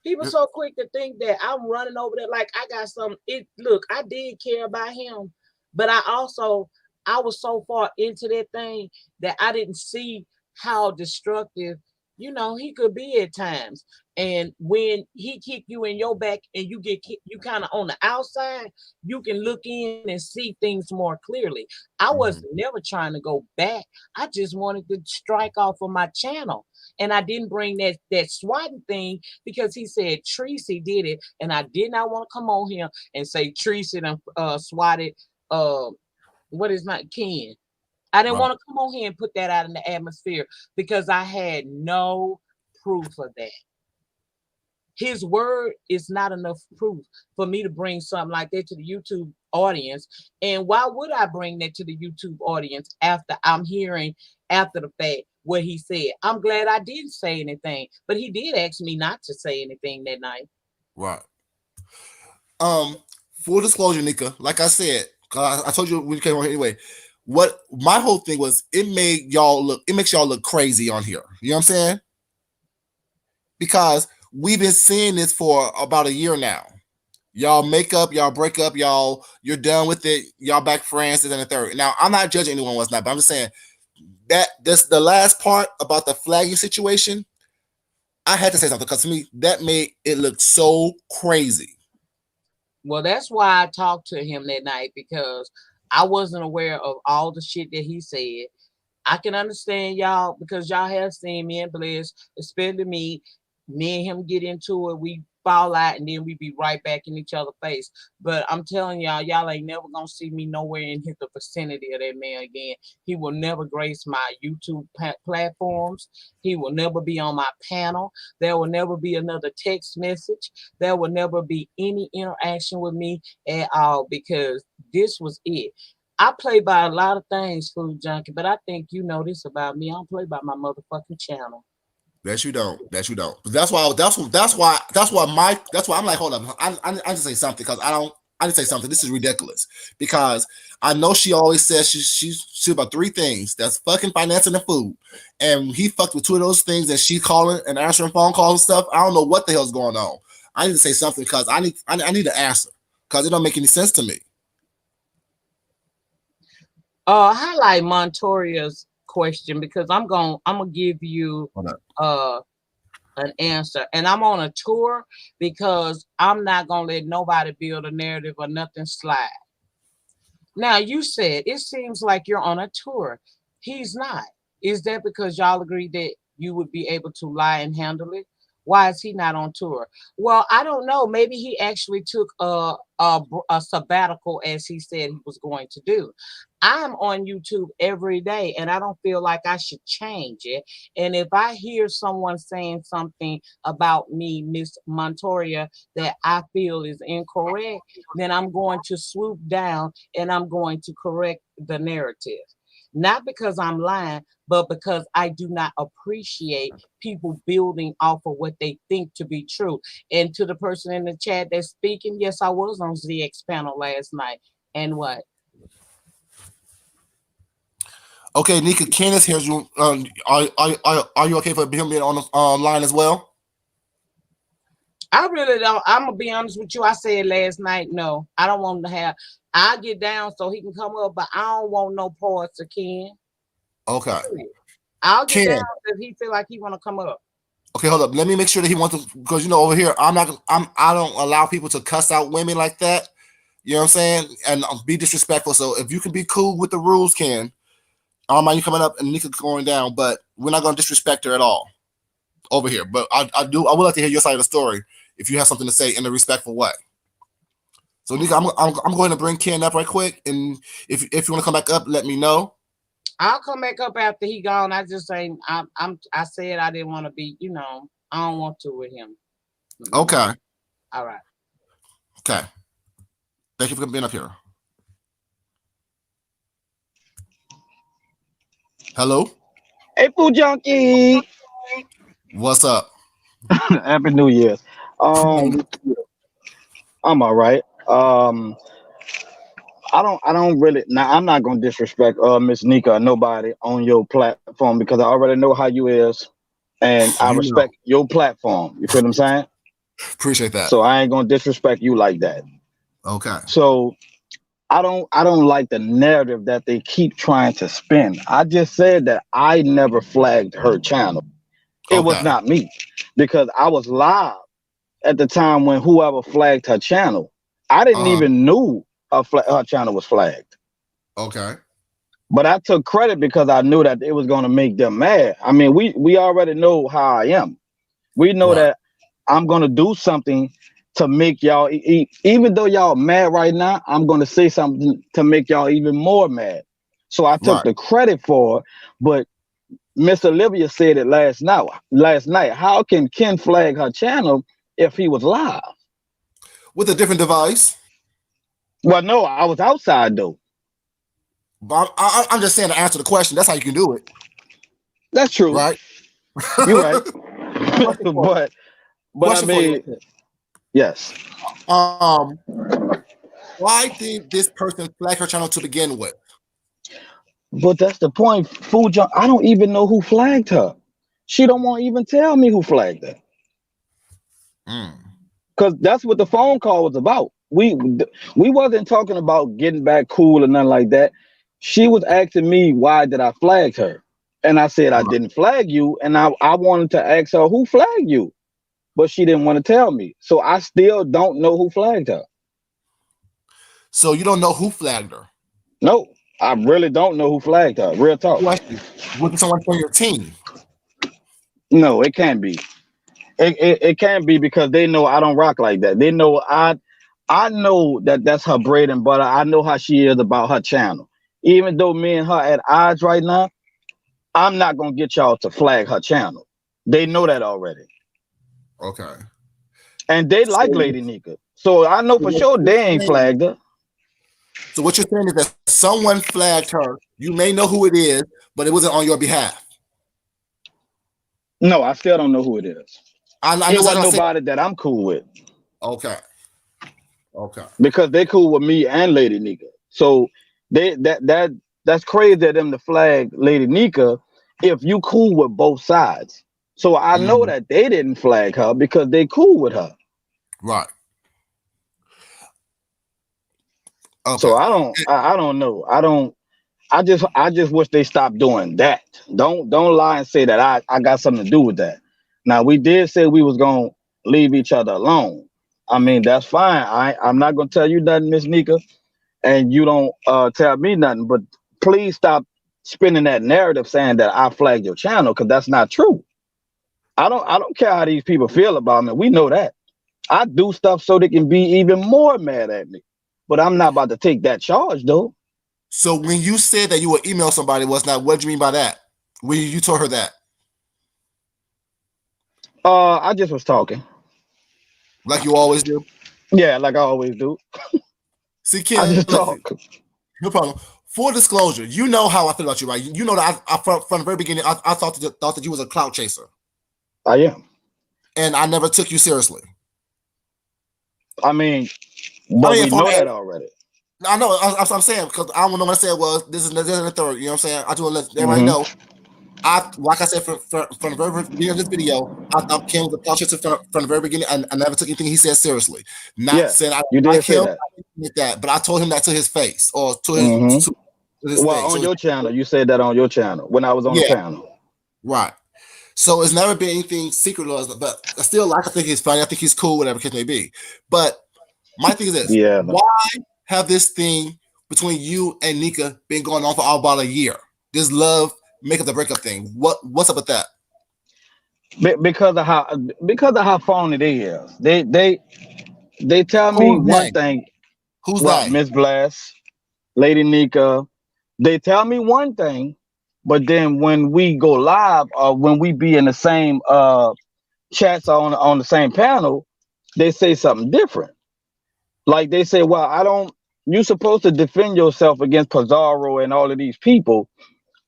he was so quick to think that I'm running over there like I got some. Look, I did care about him, but I was so far into that thing that I didn't see how destructive, he could be at times. And when he kick you in your back and you get kicked, you kind of on the outside, you can look in and see things more clearly. I was never trying to go back. I just wanted to strike off of my channel. And I didn't bring that swatting thing because he said Tracy did it, and I did not want to come on here and say Tracy done swatted what is not Ken. I didn't want to come on here and put that out in the atmosphere because I had no proof of that. His word is not enough proof for me to bring something like that to the YouTube audience. And why would I bring that to the YouTube audience after I'm hearing after the fact what he said? I'm glad I didn't say anything, but he did ask me not to say anything that night. Right. Full disclosure, Nika, like I said, I told you when you came on anyway, what my whole thing was, it makes y'all look crazy on here. You know what I'm saying? Because we've been seeing this for about a year now. Y'all make up, y'all break up, you're done with it, y'all back friends, and then the third. Now, I'm not judging anyone what's not, but I'm just saying that this the last part about the flagging situation. I had to say something because to me that made it look so crazy. Well, that's why I talked to him that night, because I wasn't aware of all the shit that he said. I can understand y'all because y'all have seen me and Bliss, especially me and him get into it. We fall out and then we be right back in each other's face. But I'm telling y'all ain't never gonna see me nowhere in the vicinity of that man again. He will never grace my YouTube platforms. He will never be on my panel. There will never be another text message. There will never be any interaction with me at all, because this was it. I play by a lot of things, Food Junkie, but I think you know this about me. I don't play by my motherfucking channel. That you don't. But that's why I'm like, hold up. I just say something because I just say something. This is ridiculous because I know she always says she's about three things. That's fucking financing and food. And he fucked with two of those things and she calling and answering phone calls and stuff. I don't know what the hell's going on. I need to say something because I need to answer because it don't make any sense to me. Highlight Montoria's question because I'm gonna give you an answer, and I'm on a tour because I'm not gonna let nobody build a narrative or nothing slide. Now you said it seems like you're on a tour. He's not. Is that because y'all agreed that you would be able to lie and handle it? Why is he not on tour? Well, I don't know. Maybe he actually took a sabbatical, as he said he was going to do. I'm on YouTube every day, and I don't feel like I should change it. And if I hear someone saying something about me, Miss Montoria, that I feel is incorrect, then I'm going to swoop down and I'm going to correct the narrative. Not because I'm lying, but because I do not appreciate people building off of what they think to be true. And to the person in the chat that's speaking, yes, I was on ZX panel last night. And what? Okay, Nika, Candace, here's you. Are you okay for him being on the line as well? I really don't. I'm gonna be honest with you. I said last night, no, I don't want to have. I get down so he can come up, but I don't want no parts of Ken. Okay. I'll get down Ken. if he feel like he want to come up. Okay, hold up. Let me make sure that he wants to, because over here, I don't allow people to cuss out women like that. You know what I'm saying? And be disrespectful. So if you can be cool with the rules, Ken, I don't mind you coming up and Nika going down, but we're not gonna disrespect her at all over here. But I would like to hear your side of the story if you have something to say in a respectful way. So Nika, I'm going to bring Ken up right quick, and if you want to come back up, let me know. I'll come back up after he gone. I just ain't. I said I didn't want to be. I don't want to with him. Okay. All right. Okay. Thank you for being up here. Hello. Hey, Food Junkie. What's up? Happy New Year's. I'm all right. I don't really now. I'm not gonna disrespect Miss Nika or nobody on your platform because I already know how you is, and I You know. respect your platform. You feel what I'm saying? Appreciate that. So I ain't gonna disrespect you like that. Okay. So I don't like the narrative that they keep trying to spin. I just said that I never flagged her channel. It was Okay. not me because I was live at the time when whoever flagged her channel. I didn't even knew her channel was flagged. Okay. But I took credit because I knew that it was going to make them mad. I mean, we already know how I am. We know Right. that I'm going to do something to make y'all, even though y'all mad right now, I'm going to say something to make y'all even more mad. So I took Right. the credit for it. But Miss Olivia said it last night. How can Ken flag her channel if he was live? With a different device. Well, no, I was outside though. But I'm just saying to answer the question. That's how you can do it. That's true. Right. You're right. Question for you. but I Question for you. mean, yes. Why did this person flag her channel to begin with? But that's the point. Food junk. I don't even know who flagged her. She don't want to even tell me who flagged her. Because that's what the phone call was about. We wasn't talking about getting back cool or nothing like that. She was asking me why did I flag her, and I said I didn't flag you, and I wanted to ask her who flagged you, but she didn't want to tell me. So I still don't know who flagged her. So you don't know who flagged her? No, I really don't know who flagged her. Real talk. Question: was it someone from your team? No, it can't be. It can't be because they know I don't rock like that. They know I know that that's her bread and butter. I know how she is about her channel. Even though me and her at odds right now, I'm not gonna get y'all to flag her channel. They know that already. Okay. And they like Lady Nika. So I know for sure they ain't flagged her. So what you're saying is that someone flagged her. You may know who it is, but it wasn't on your behalf. No, I still don't know who it is. It wasn't nobody that I'm cool with. Okay. Okay. Because they cool with me and Lady Nika. So that's crazy of them to flag Lady Nika if you cool with both sides. So I know that they didn't flag her because they cool with her. Right. Okay. So I don't know. I just wish they stopped doing that. Don't lie and say that I got something to do with that. Now we did say we was gonna leave each other alone. I mean, that's fine. I'm not gonna tell you nothing, Miss Nika, and you don't tell me nothing, but please stop spinning that narrative saying that I flagged your channel, because that's not true. I don't care how these people feel about me. We know that. I do stuff so they can be even more mad at me. But I'm not about to take that charge though. So when you said that you would email somebody, what do you mean by that? When you told her that? I just was talking. Like you always do? Yeah, like I always do. See, Ken, I just talk. No problem. Full disclosure, you know how I feel about you, right? You know that I from the very beginning, I thought that you was a clout chaser. I am. And I never took you seriously. I mean, but we know that already. I know. I'm saying, because I don't know what I said was this is the third. You know what I'm saying? I do want to let everybody know like I said from the very beginning of this video, I thought Ken was a politician from the very beginning. I never took anything he said seriously. Not Yes, saying I you like did say him, that. like that, but I told him that to his face or to Hmm. his Well, face. on So your channel, you said that on your channel when I was on the yeah, panel. right. So it's never been anything secret, but I still like. I think he's funny. I think he's cool, whatever case may be. But my thing is this: Yeah. why have this thing between you and Nika been going on for about a year? This love make up the breakup thing. What's up with that? Because of how phony it is. They tell me Who's one they? thing. Who's Well, they? Miss Bless, Lady Nika, they tell me one thing, but then when we go live or when we be in the same chats on the same panel, they say something different. Like they say, well, I don't. You're supposed to defend yourself against Pizarro and all of these people,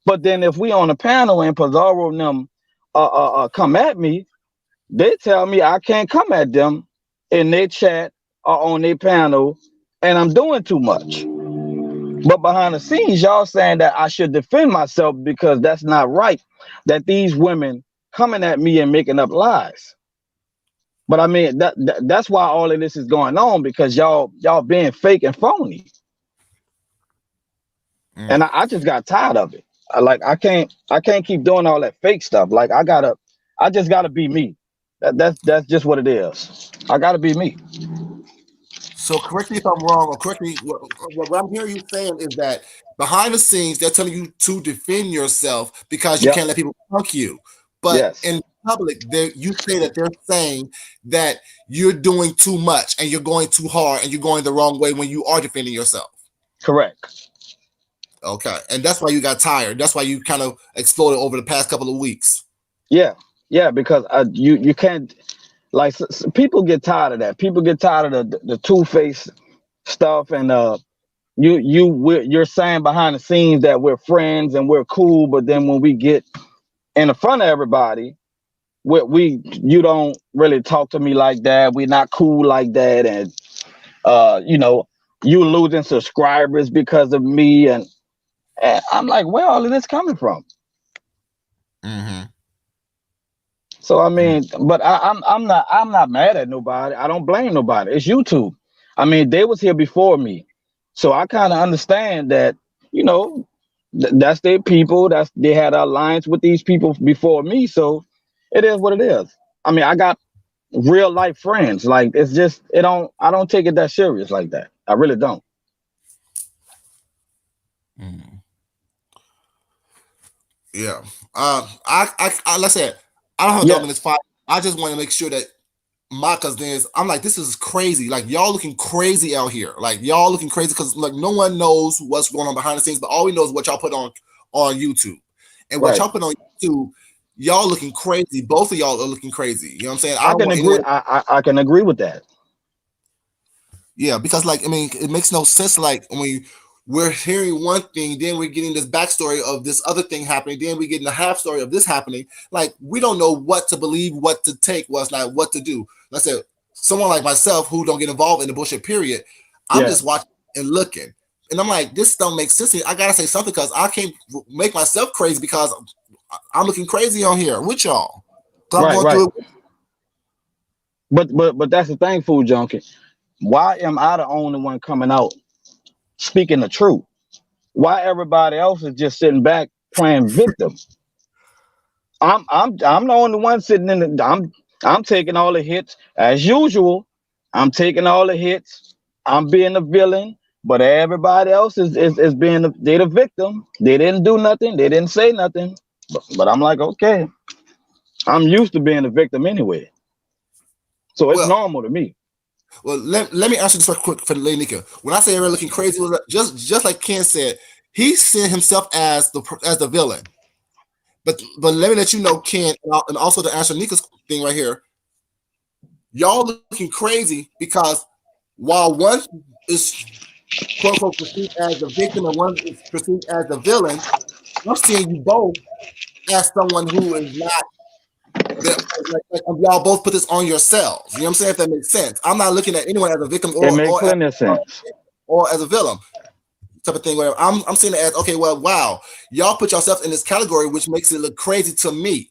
but then if we on a panel and Pizarro and them come at me, they tell me I can't come at them in their chat or on their panel, and I'm doing too much. But behind the scenes, y'all saying that I should defend myself because that's not right. That these women coming at me and making up lies. But I mean that's why all of this is going on because y'all being fake and phony. And I just got tired of it. I can't keep doing all that fake stuff. Like I just gotta be me. That's just what it is. I gotta be me. So correct me if I'm wrong, or correct me. What I'm hearing you saying is that behind the scenes, they're telling you to defend yourself because you Yep. can't let people punk you. But Yes. in public, you say that they're saying that you're doing too much and you're going too hard and you're going the wrong way when you are defending yourself. Correct. Okay, and that's why you got tired. That's why you kind of exploded over the past couple of weeks. Yeah. Yeah. Because you can't like people get tired of that. People get tired of the two faced stuff and you're saying behind the scenes that we're friends and we're cool, but then when we get in the front of everybody, you don't really talk to me like that. We're not cool like that, and you know, you losing subscribers because of me, and I'm like, where all of this coming from? Mm-hmm. So I mean, but I'm not mad at nobody. I don't blame nobody. It's YouTube. I mean, they was here before me, so I kind of understand that. You know, that's their people. They had an alliance with these people before me. So it is what it is. I mean, I got real life friends. Like it's just it don't. I don't take it that serious like that. I really don't. Mm. Yeah. Like I said, I don't have a dog in Yes. this fight. I just want to make sure that because I'm like, this is crazy. Like y'all looking crazy out here. Like y'all looking crazy because like no one knows what's going on behind the scenes, but all we know is what y'all put on YouTube. And what Right. y'all put on YouTube, y'all looking crazy. Both of y'all are looking crazy. You know what I'm saying? I I don't can want agree. anyone. I can agree with that. Yeah, because like I mean, it makes no sense. Like when we're hearing one thing, then we're getting this backstory of this other thing happening, then we're getting the half story of this happening. Like we don't know what to believe, what to take, what's not, what to do. Let's say someone like myself who don't get involved in the bullshit period, I'm just Yes. watching and looking, and I'm like, this don't make sense to me. I gotta say something because I can't make myself crazy because I'm looking crazy on here with y'all. Because I'm Right. going Right. through it. But that's the thing, food junkie. Why am I the only one coming out speaking the truth? Why everybody else is just sitting back playing victim? I'm the only one sitting in the I'm taking all the hits as usual. I'm taking all the hits. I'm being the villain, but everybody else is being they the victim. They didn't do nothing. They didn't say nothing. But I'm like, okay, I'm used to being a victim anyway, so it's Well, normal to me. Well, let me answer this real quick for the lady Nika. When I say everybody looking crazy, was just like Ken said, he seen himself as the villain. But let me let you know, Ken, and also to answer Nika's thing right here, y'all looking crazy because while one is quote unquote perceived as the victim and one is perceived as the villain, I'm seeing you both as someone who is not like y'all both put this on yourselves. You know what I'm saying? If that makes sense. I'm not looking at anyone as a victim It makes plenty of sense. or as a villain. type of thing. Whatever. I'm seeing it as okay. Well, wow, y'all put yourself in this category, which makes it look crazy to me.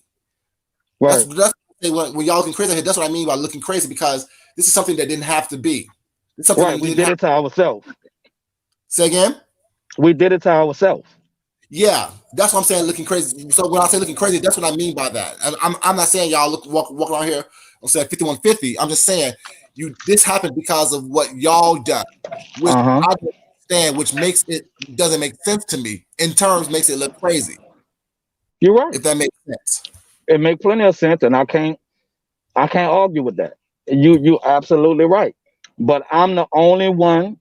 Right. That's when y'all looking crazy. That's what I mean by looking crazy because this is something that didn't have to be. It's something Right. that We didn't did have. it to ourselves. Say again. We did it to ourselves. Yeah, that's what I'm saying. Looking crazy. So when I say looking crazy, that's what I mean by that. And I'm not saying y'all walk around here. I'm saying 5150. I'm just saying this happened because of what y'all done, which Uh-huh. I don't understand, which makes it doesn't make sense to me. In terms, makes it look crazy. You're right. If that makes sense. It makes plenty of sense, and I can't argue with that. You absolutely right. But I'm the only one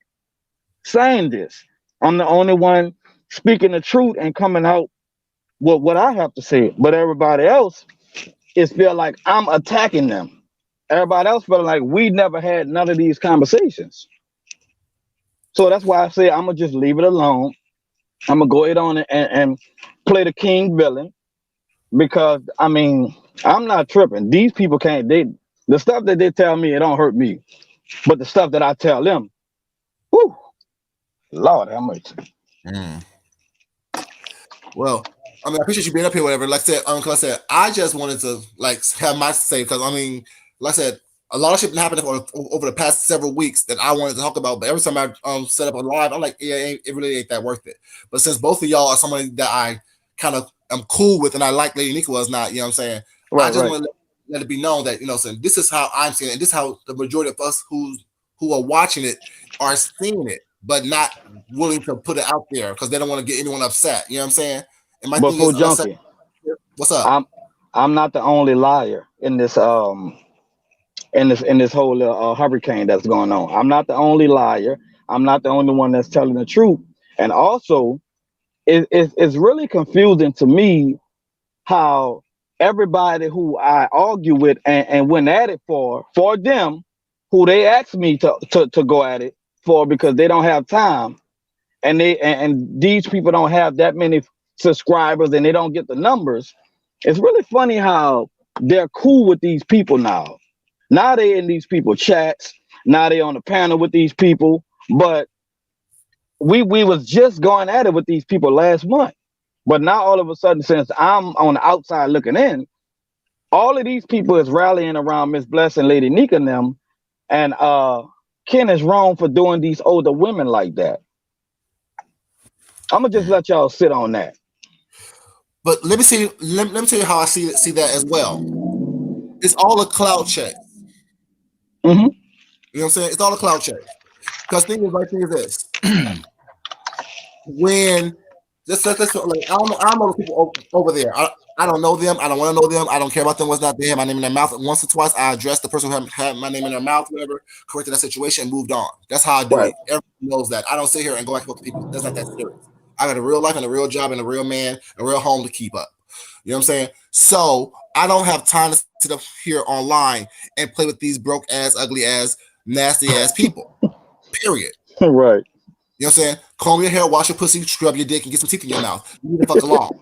saying this. I'm the only one speaking the truth and coming out with what I have to say. But everybody else is feel like I'm attacking them. Everybody else feel like we never had none of these conversations. So that's why I say I'm gonna just leave it alone. I'm gonna go ahead on and play the king villain because I mean I'm not tripping. These people can't. The stuff that they tell me it don't hurt me, but the stuff that I tell them, whew, Lord, how much? Mm. Well, I mean, I appreciate you being up here, whatever. Like I said, I just wanted to like have my say because I mean, like I said, a lot of shit been happening over the past several weeks that I wanted to talk about. But every time I set up a live, I'm like, yeah, it really ain't that worth it. But since both of y'all are somebody that I kind of am cool with, and I like Lady Nika was not, you know what I'm saying? I Right, just right. want to let it be known that saying this is how I'm seeing it, and this is how the majority of us who are watching it are seeing it, but not willing to put it out there because they don't want to get anyone upset. You know what I'm saying? And my But thing for is, unless junkie, what's up? I'm I'm not the only liar in this whole hurricane that's going on. I'm not the only liar. I'm not the only one that's telling the truth. And also, it's really confusing to me how everybody who I argue with and went at it for them, who they asked me to go at it for because they don't have time and these people don't have that many subscribers and they don't get the numbers. It's really funny how they're cool with these people now. Now they in these people chats. Now they on the panel with these people. But we was just going at it with these people last month. But now all of a sudden, since I'm on the outside looking in, all of these people is rallying around Miss Bless and Lady Nika and them. And Ken is wrong for doing these older women like that. I'm gonna just let y'all sit on that. But let me see. Let me tell you how I see that as well. It's all a cloud check. Hmm. You know what I'm saying? It's all a cloud check. Because thing is this: when let's like I don't know the people over there. I don't know them. I don't want to know them. I don't care about them. What's not there? My name in their mouth. Once or twice, I addressed the person who had my name in their mouth, whatever, corrected that situation, and moved on. That's how I do Right. it. Everyone knows that. I don't sit here and go back and forth with people. That's not that serious. I got a real life and a real job and a real man, a real home to keep up. You know what I'm saying? So I don't have time to sit up here online and play with these broke ass, ugly ass, nasty ass people. Period. Right. You know what I'm saying? Comb your hair, wash your pussy, scrub your dick, and get some teeth in your mouth. You need to fuck along.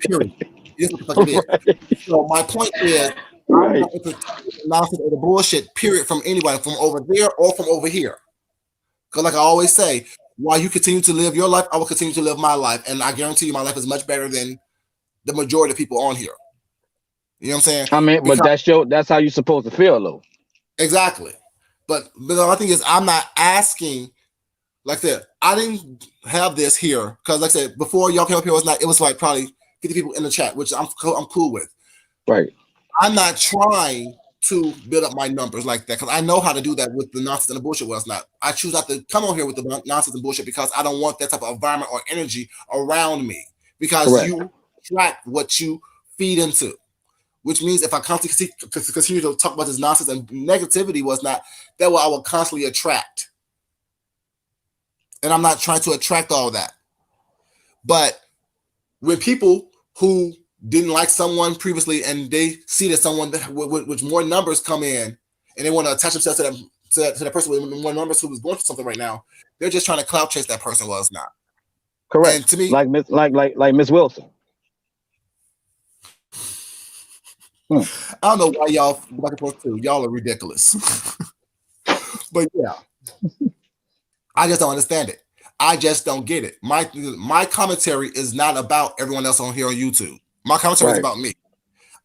Period. It is what the fuck it is. Right. So my point is, I'm Right. not interested in the nonsense or the bullshit, period, from anybody, from over there or from over here. Because like I always say, while you continue to live your life, I will continue to live my life. And I guarantee you my life is much better than the majority of people on here. You know what I'm saying? I mean, but Because that's how you supposed to feel though. exactly. But the other thing is I'm not asking. Like I said, I didn't have this here because, like I said, before y'all came up here, it was like probably 50 people in the chat, which I'm cool with. Right. I'm not trying to build up my numbers like that because I know how to do that with the nonsense and the bullshit. Well, it's not. I choose not to come on here with the nonsense and bullshit because I don't want that type of environment or energy around me because Correct. you attract what you feed into. Which means if I constantly continue to talk about this nonsense and negativity was not, that what I will constantly attract. And I'm not trying to attract all that. But when people who didn't like someone previously and they see that someone with more numbers come in and they want to attach themselves to them to the person with more numbers who is going through something right now, they're just trying to clout chase that person. Well, it's not. Correct. And to me, Like Miss Wilson. Hmm. I don't know why y'all go back and forth too. Y'all are ridiculous. But yeah, I just don't understand it. I just don't get it. My commentary is not about everyone else on here on YouTube. My commentary is Right. about me.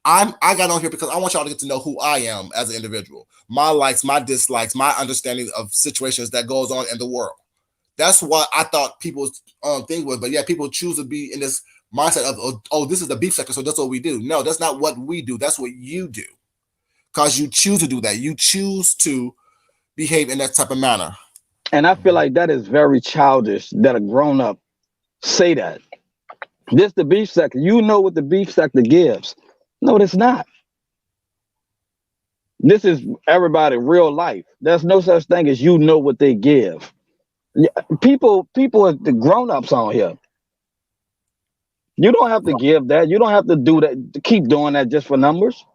I got on here because I want y'all to get to know who I am as an individual, my likes, my dislikes, my understanding of situations that goes on in the world. That's what I thought people's thing was. But yeah, people choose to be in this mindset of, oh, this is the beef sector, so that's what we do. No, that's not what we do. That's what you do, because you choose to do that. You choose to behave in that type of manner. And I feel like that is very childish that a grown up say that. This the beef sector. You know what the beef sector gives. No, it's not. This is everybody real life. There's no such thing as you know what they give. Yeah, people are the grown ups on here. You don't have to give that. You don't have to do that. To keep doing that just for numbers.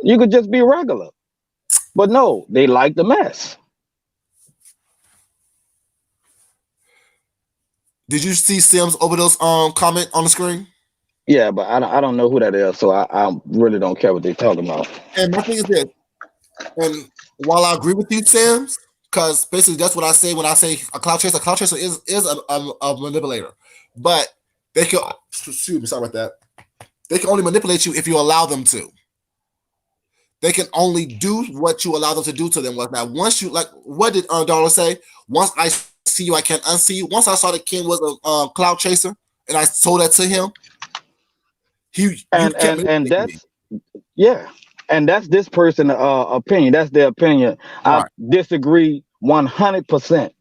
You could just be regular. But no, they like the mess. Did you see Sims Overdose comment on the screen? Yeah, but I don't know who that is, so I really don't care what they're talking about. And my thing is this, and while I agree with you, Sims, because basically that's what I say when I say a cloud chaser is a manipulator. But they can, excuse me, sorry about that. They can only manipulate you if you allow them to. They can only do what you allow them to do to them. Now, once you, like, what did Dollar say? Once I see you, I can't unsee you. Once I saw that King was a cloud chaser, and I told that to him, you And kept and manipulating me. that's yeah, and that's this person opinion. That's their opinion. I Right. disagree 100%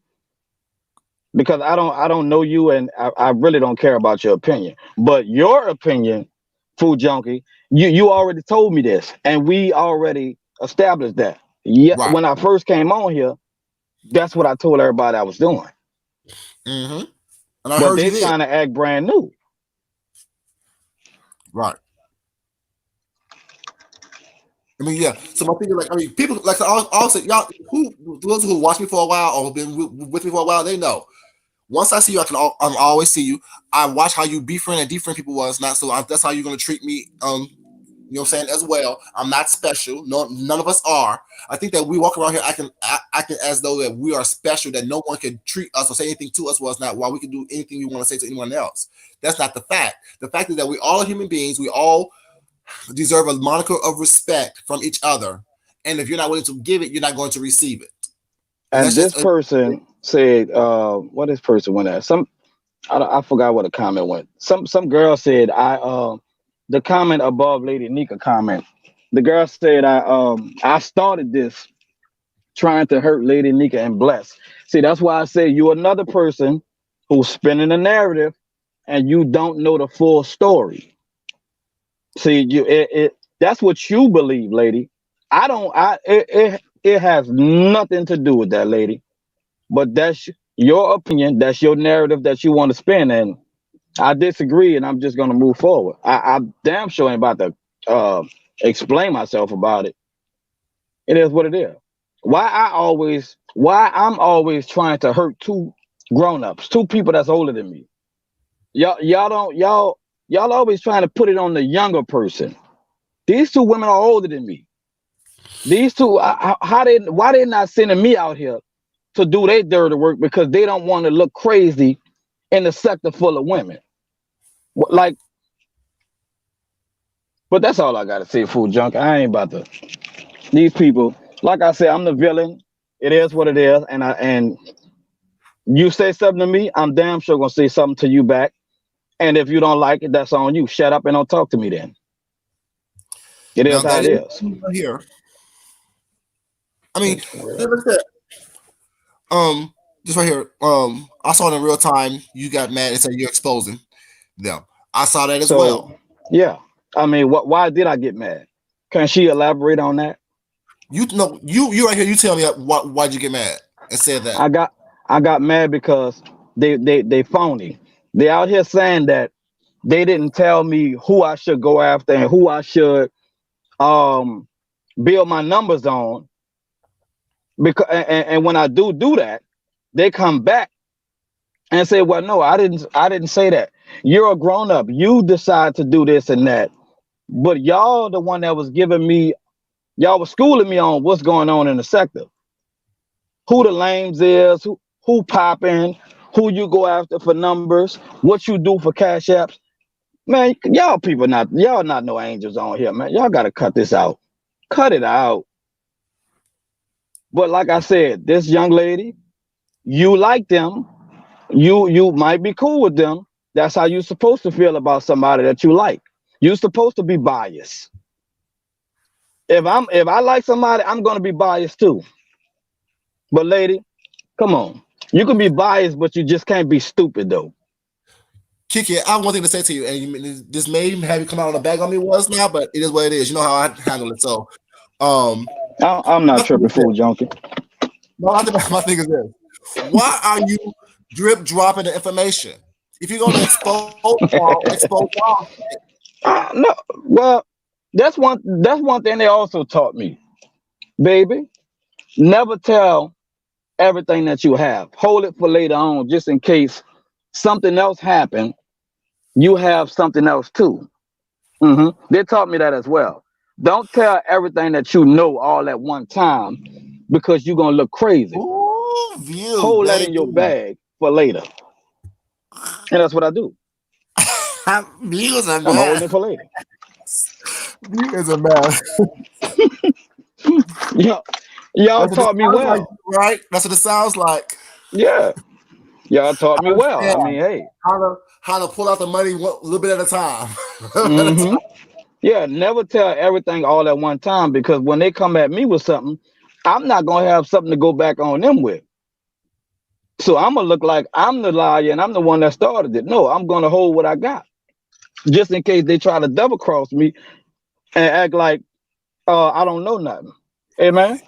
because I don't know you, and I really don't care about your opinion. But your opinion, food junkie, you already told me this, and we already established that. Yeah, Right. when I first came on here, that's what I told everybody I was doing. Mm-hmm. And I But heard you they there. trying to act brand new. Right. I mean, yeah. So my thing is, like, I mean, people like I'll say, y'all who those who watch me for a while or have been with me for a while, they know. Once I see you, I'm always see you. I watch how you befriend and defriend people was not so. That's how you're gonna treat me. You know what I'm saying as well. I'm not special. No, none of us are. I think that we walk around here acting as though that we are special. That no one can treat us or say anything to us was not. While we can do anything we want to say to anyone else. That's not the fact. The fact is that we all are human beings. We all deserve a moniker of respect from each other. And if you're not willing to give it, you're not going to receive it. And And that's this just person said, what this person went at? I forgot what the comment went. Some girl said the comment above Lady Nika comment. The girl said I started this trying to hurt Lady Nika and Bless. See, that's why I say you another person who's spinning the narrative and you don't know the full story. See, that's what you believe, lady. I don't I it has nothing to do with that, lady. But that's your opinion, that's your narrative that you want to spin, and I disagree, and I'm just gonna move forward. I damn sure ain't about to explain myself about it. It is what it is. Why I'm always trying to hurt two grown-ups, two people that's older than me. Y'all don't y'all always trying to put it on the younger person. These two women are older than me. These two, why they not sending me out here to do their dirty work because they don't want to look crazy in the sector full of women. Like, but that's all I gotta say, food junk. I ain't about to. These people, like I said, I'm the villain. It is what it is, and you say something to me, I'm damn sure gonna say something to you back. And if you don't like it, that's on you. Shut up and don't talk to me then. It now is how that it is is. here. I mean, like I said, um, just right here. I saw it in real time. You got mad and said you're exposing them. I saw that as So well. yeah, I mean, why did I get mad? Can she elaborate on that? You know, you right here. You tell me why'd you get mad and said that. I got I got mad because they phony. They out here saying that they didn't tell me who I should go after and who I should um build my numbers on because and when I do that, they come back and say, "Well, no, I didn't say that. You're a grown up. You decide to do this and that. But y'all the one that was giving me y'all was schooling me on what's going on in the sector. Who the lames is, who popping, who you go after for numbers, what you do for cash apps. Man, y'all not no angels on here, man. Y'all gotta cut this out. Cut it out. But like I said, this young lady, you like them. You might be cool with them. That's how you're supposed to feel about somebody that you like. You're supposed to be biased. If I like somebody, I'm gonna be biased too. But lady, come on. You can be biased, but you just can't be stupid though. Kiki, I have one thing to say to you, and this may have you come out on a bag on me once now, but it is what it is. You know how I handle it. So, I'm not tripping, fool junkie. no, my thing is this: why are you drip dropping the information? If you're going to expose all, expose all. No, well, that's one thing they also taught me, baby. Never tell everything that you have. Hold it for later on, just in case something else happen. You have something else too. They taught me that as well. Don't tell everything that you know all at one time because you're gonna look crazy. Ooh, view, Hold that in baby. your bag for later, and that's what I do. Views are I'm holding mad. it for later. Views are mad. Y'all That's what it taught me sounds like, well. right? That's what it sounds like. Yeah, y'all taught I me well. I understand mean, hey. how to pull out the money a little bit at a time. hmm Yeah, never tell everything all at one time because when they come at me with something, I'm not gonna have something to go back on them with. So I'm gonna look like I'm the liar and I'm the one that started it. No, I'm gonna hold what I got just in case they try to double cross me and act like I don't know nothing. Amen.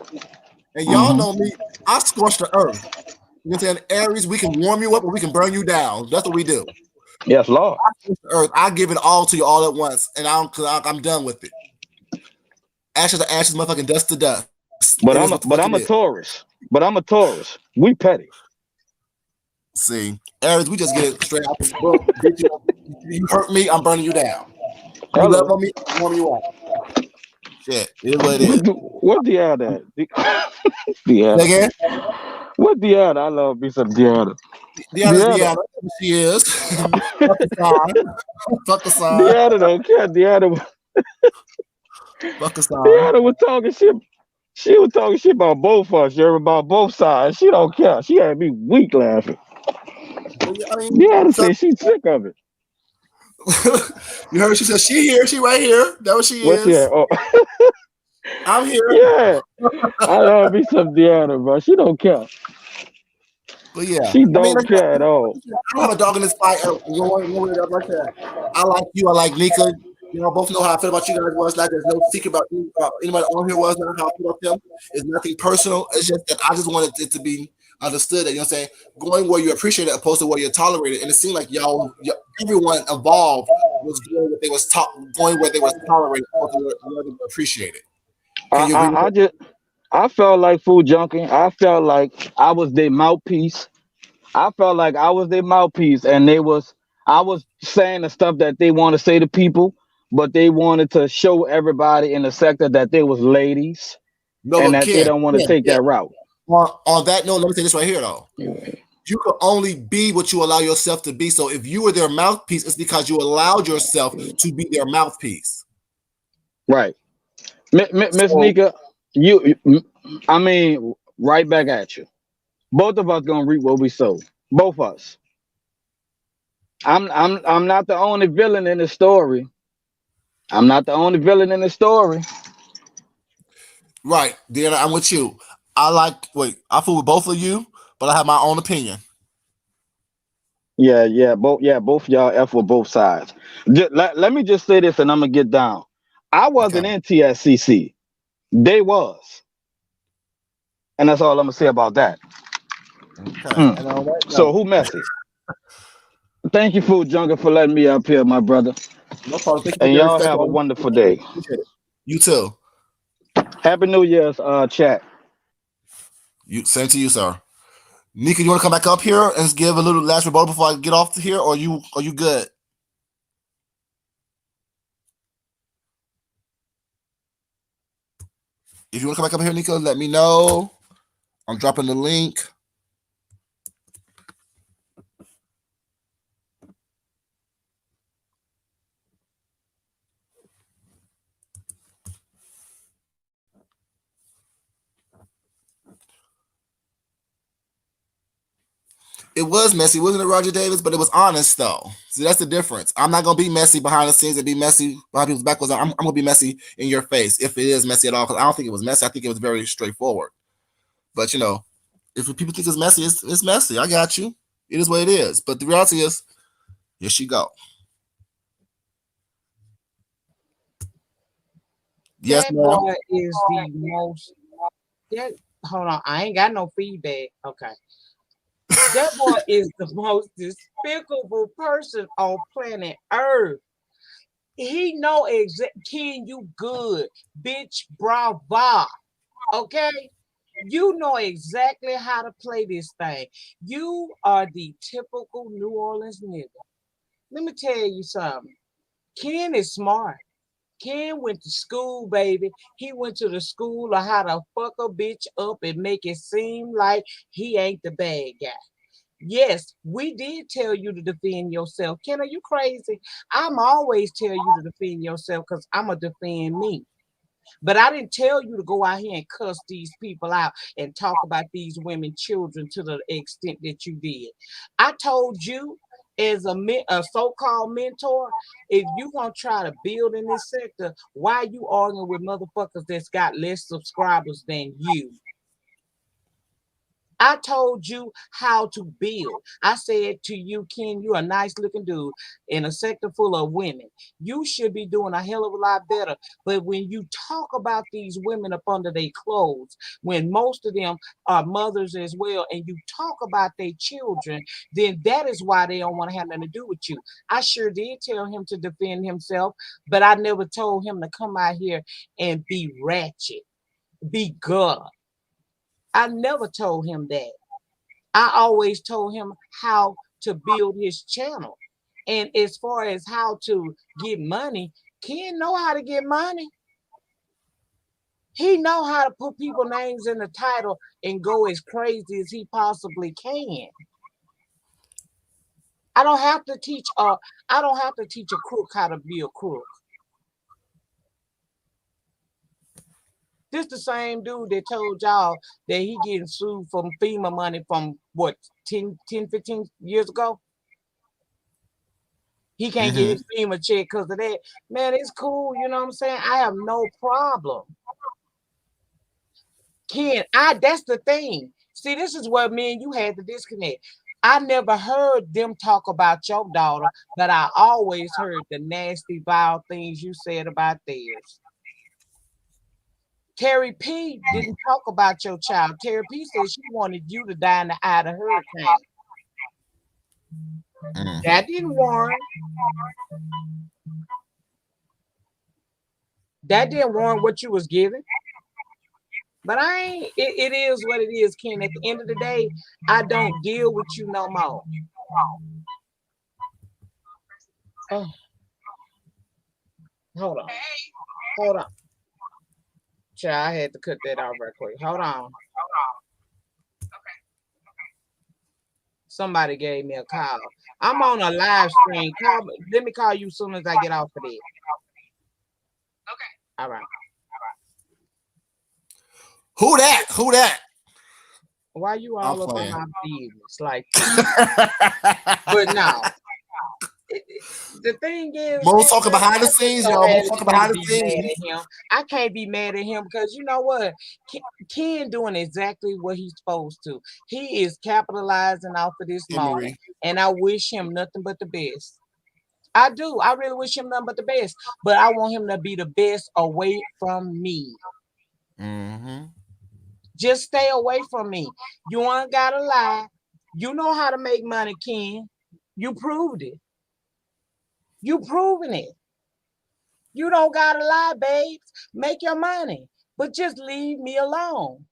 And y'all hmm know me, I scorch the earth. You know what I'm saying? Aries, we can warm you up or we can burn you down. That's what we do. Yes, Lord. I scorch the earth. I give it all to you all at once, and I'm done with it. Ashes to ashes, motherfucking dust to dust. It But is I'm what a, the but fuck it I'm a is. Taurus. But I'm a Taurus. We petty. See, Aries, we just get it straight out the book. Bitch, you hurt me, I'm burning you down. You love Hello. on me, I'm warming you up. Shit, it is what it is. What Deanna at? Say Deanna. again? What Deanna? I love me some Deanna. Deanna's Deanna. Deanna. She is. Fuck the sign. Fuck the sign. Deanna don't care. Fuck the sign. Deanna was talking shit. She was talking shit about both of us, about both sides. She don't care. She had me weak laughing. But yeah, I mean, Deanna so said she's sick of it. you heard she said she here, she right here. That what she What's she at? is. Oh, I'm here. yeah. I love me some Deanna, bro. She don't care. But yeah, She I mean, don't like I care at all. don't have a dog in this fight. Like that. I like you. I like Nika. You know, both know how I feel about you guys. Was like there's no secret about anybody on here. Was not how I feel about them. It's nothing personal. It's just that I just wanted it to be understood that you know what I'm saying. Going where you appreciate it, opposed to where you're tolerated. And it seemed like everyone involved was going where they was going where they was tolerated, opposed to where they were appreciated. Can I, you agree with I, I that? just, I felt like food junkie. I felt like I was their mouthpiece. I felt like I was their mouthpiece, and I was saying the stuff that they want to say to people, but they wanted to show everybody in the sector that they was ladies No, and but that they Ken, don't want to take Ken. that route. On that note, let me say this right here though. You can only be what you allow yourself to be. So if you were their mouthpiece, it's because you allowed yourself to be their mouthpiece. Right. Miss So Nika, I mean, right back at you. Both of us gonna reap what we sow. Both of us. I'm not the only villain in the story. I'm not the only villain in the story. right, Deanna, I'm with you. I fool with both of you, but I have my own opinion. Both y'all F with both sides. Let me just say this and I'm gonna get down. I Okay. wasn't in TSCC. They was. And that's all I'm gonna say about that. Okay. Hmm. And on that So note, who messy? Thank you, Food Jungle, for letting me up here, my brother. no problem. Thank you for And being y'all have a respectful. wonderful day. Appreciate it. You too. Happy New Year's, chat. You same to you, sir. Nika, you want to come back up here and give a little last rebuttal before I get off here, or you good? If you want to come back up here, Nika, let me know. I'm dropping the link. It was messy. It wasn't a Roger Davis, but it was honest though. See, that's the difference. I'm not gonna be messy behind the scenes and be messy behind people's back. I'm gonna be messy in your face if it is messy at all. Because I don't think it was messy. I think it was very straightforward. But if people think it's messy, it's messy. I got you. It is what it is. But the reality is, here she go. Yes, That ma'am. boy is the most. That hold on, I ain't got no feedback. Okay, that boy is the most despicable person on planet Earth. He know Ken, you good, bitch, brava. Okay, you know exactly how to play this thing. You are the typical New Orleans nigga. Let me tell you something. Ken is smart. Ken went to school, baby. He went to the school of how to fuck a bitch up and make it seem like he ain't the bad guy. Yes, we did tell you to defend yourself. Ken, are you crazy? I'm always tell you to defend yourself because I'm going to defend me. But I didn't tell you to go out here and cuss these people out and talk about these women, children to the extent that you did. I told you as a so-called mentor, if you gonna try to build in this sector, why you arguing with motherfuckers that's got less subscribers than you? I told you how to build. I said to you, Ken, you're a nice looking dude in a sector full of women. You should be doing a hell of a lot better. But when you talk about these women up under their clothes, when most of them are mothers as well, and you talk about their children, then that is why they don't want to have nothing to do with you. I sure did tell him to defend himself, but I never told him to come out here and be ratchet, be gutter. I never told him that. I always told him how to build his channel. And as far as how to get money, Ken know how to get money. He know how to put people names in the title and go as crazy as he possibly can. I don't have to teach a crook how to be a crook. This the same dude that told y'all that he getting sued from FEMA money from what 10, 15 years ago. He can't get Mm-hmm. his FEMA check because of that. Man, it's cool. You know what I'm saying? I have no problem. Ken, that's the thing. See, this is where me and you had the disconnect. I never heard them talk about your daughter, but I always heard the nasty, vile things you said about theirs. Terry P didn't talk about your child. Terry P said she wanted you to die in the eye of the hurricane. Mm. That didn't warrant. That didn't warrant what you was giving. But I ain't. It is what it is, Ken. At the end of the day, I don't deal with you no more. Oh, hold on. Hold on. Child, I had to cut that out right quick. Hold on. Somebody gave me a call. I'm on a live stream. Let me call you as soon as I get off of it. Okay. All right. Who that? Who that? Why you I'm all up on playing. my business? Like, but no. The thing is, Most talking behind the I just scenes, so y'all. had Most to talking behind the be mad scenes. at him. I can't be mad at him because you know what? Ken doing exactly what he's supposed to. He is capitalizing off of this moment, Emery. and I wish him nothing but the best. I do. I really wish him nothing but the best, but I want him to be the best away from me. Mm-hmm. Just stay away from me. You ain't gotta lie. You know how to make money, Ken. You proved it. You proven it. You don't gotta lie, babes. Make your money, but just leave me alone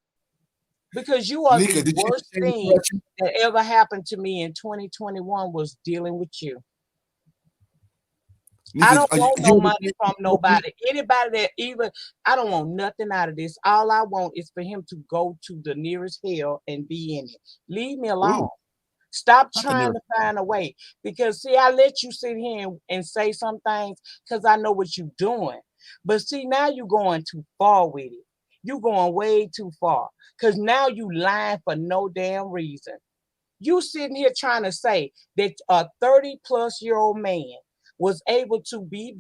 because you are Nika, the did you worst thing that ever happened to me in 2021 was dealing with you. I Nika, don't want no money from you nobody. Anybody that even I don't want nothing out of this. All I want is for him to go to the nearest hell and be in it. Leave me alone. Ooh, Stop not the trying nearest. to find a way. Because see, I let you sit here and say some things because I know what you're doing. But see, now you're going too far with it. You're going way too far. Because now you lying for no damn reason. You sitting here trying to say that a 30-plus-year-old man was able to be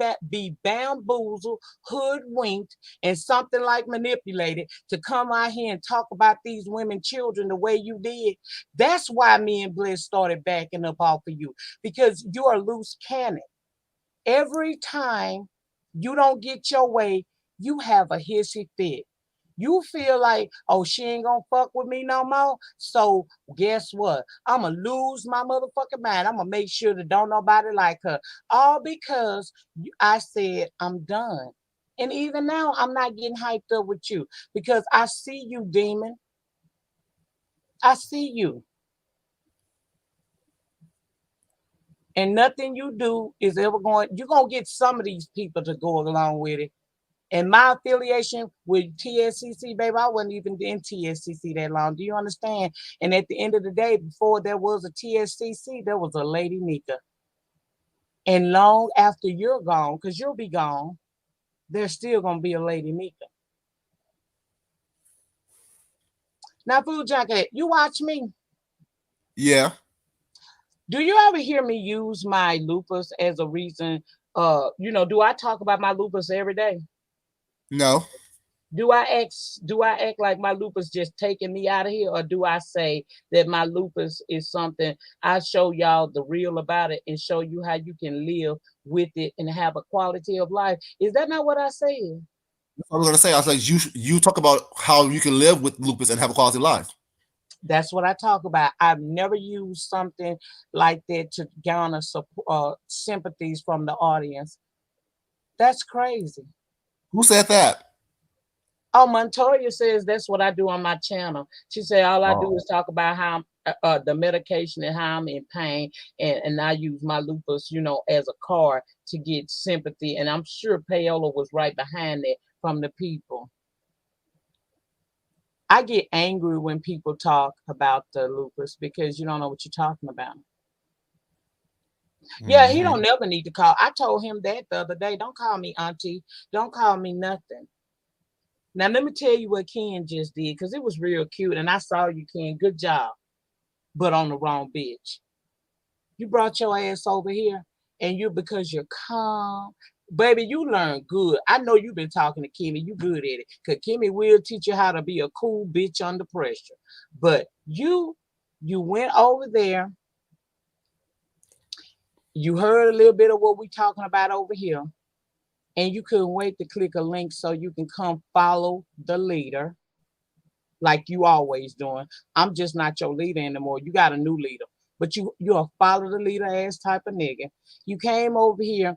bamboozled, hoodwinked, and something like manipulated to come out here and talk about these women, children the way you did. That's why me and Bliss started backing up off of you, because you're a loose cannon. Every time you don't get your way, you have a hissy fit. You feel like, oh, she ain't gonna fuck with me no more. So guess what? I'ma lose my motherfucking mind. I'ma make sure that don't nobody like her. All because I said I'm done. And even now, I'm not getting hyped up with you because I see you, demon. I see you. And nothing you do is ever going, you're gonna get some of these people to go along with it. And my affiliation with TSCC, baby, I wasn't even in TSCC that long. Do you understand? And at the end of the day, before there was a TSCC, there was a Lady Nika. And long after you're gone, because you'll be gone, there's still going to be a Lady Nika. Now, Food Junkie, you watch me. Yeah. Do you ever hear me use my lupus as a reason? Do I talk about my lupus every day? No. Do I act like my lupus just taking me out of here, or do I say that my lupus is something I show y'all the real about it and show you how you can live with it and have a quality of life? Is that not what I said? I was gonna say, I was like, you talk about how you can live with lupus and have a quality life. That's what I talk about. I've never used something like that to garner sympathies from the audience. That's crazy. Who said that? Oh, Montoya says that's what I do on my channel. She said all I do is talk about how the medication and how I'm in pain, and I use my lupus, as a card to get sympathy. And I'm sure Paola was right behind that from the people. I get angry when people talk about the lupus because you don't know what you're talking about. Yeah, he don't never need to call. I told him that the other day. Don't call me auntie. Don't call me nothing. Now, let me tell you what Ken just did, because it was real cute. And I saw you, Ken. Good job. But on the wrong bitch. You brought your ass over here, and because you're calm. Baby, you learn good. I know you've been talking to Kimmy. You good at it. Because Kimmy will teach you how to be a cool bitch under pressure. But you went over there. You heard a little bit of what we're talking about over here. And you couldn't wait to click a link so you can come follow the leader like you always doing. I'm just not your leader anymore. You got a new leader. But you're a follow the leader ass type of nigga. You came over here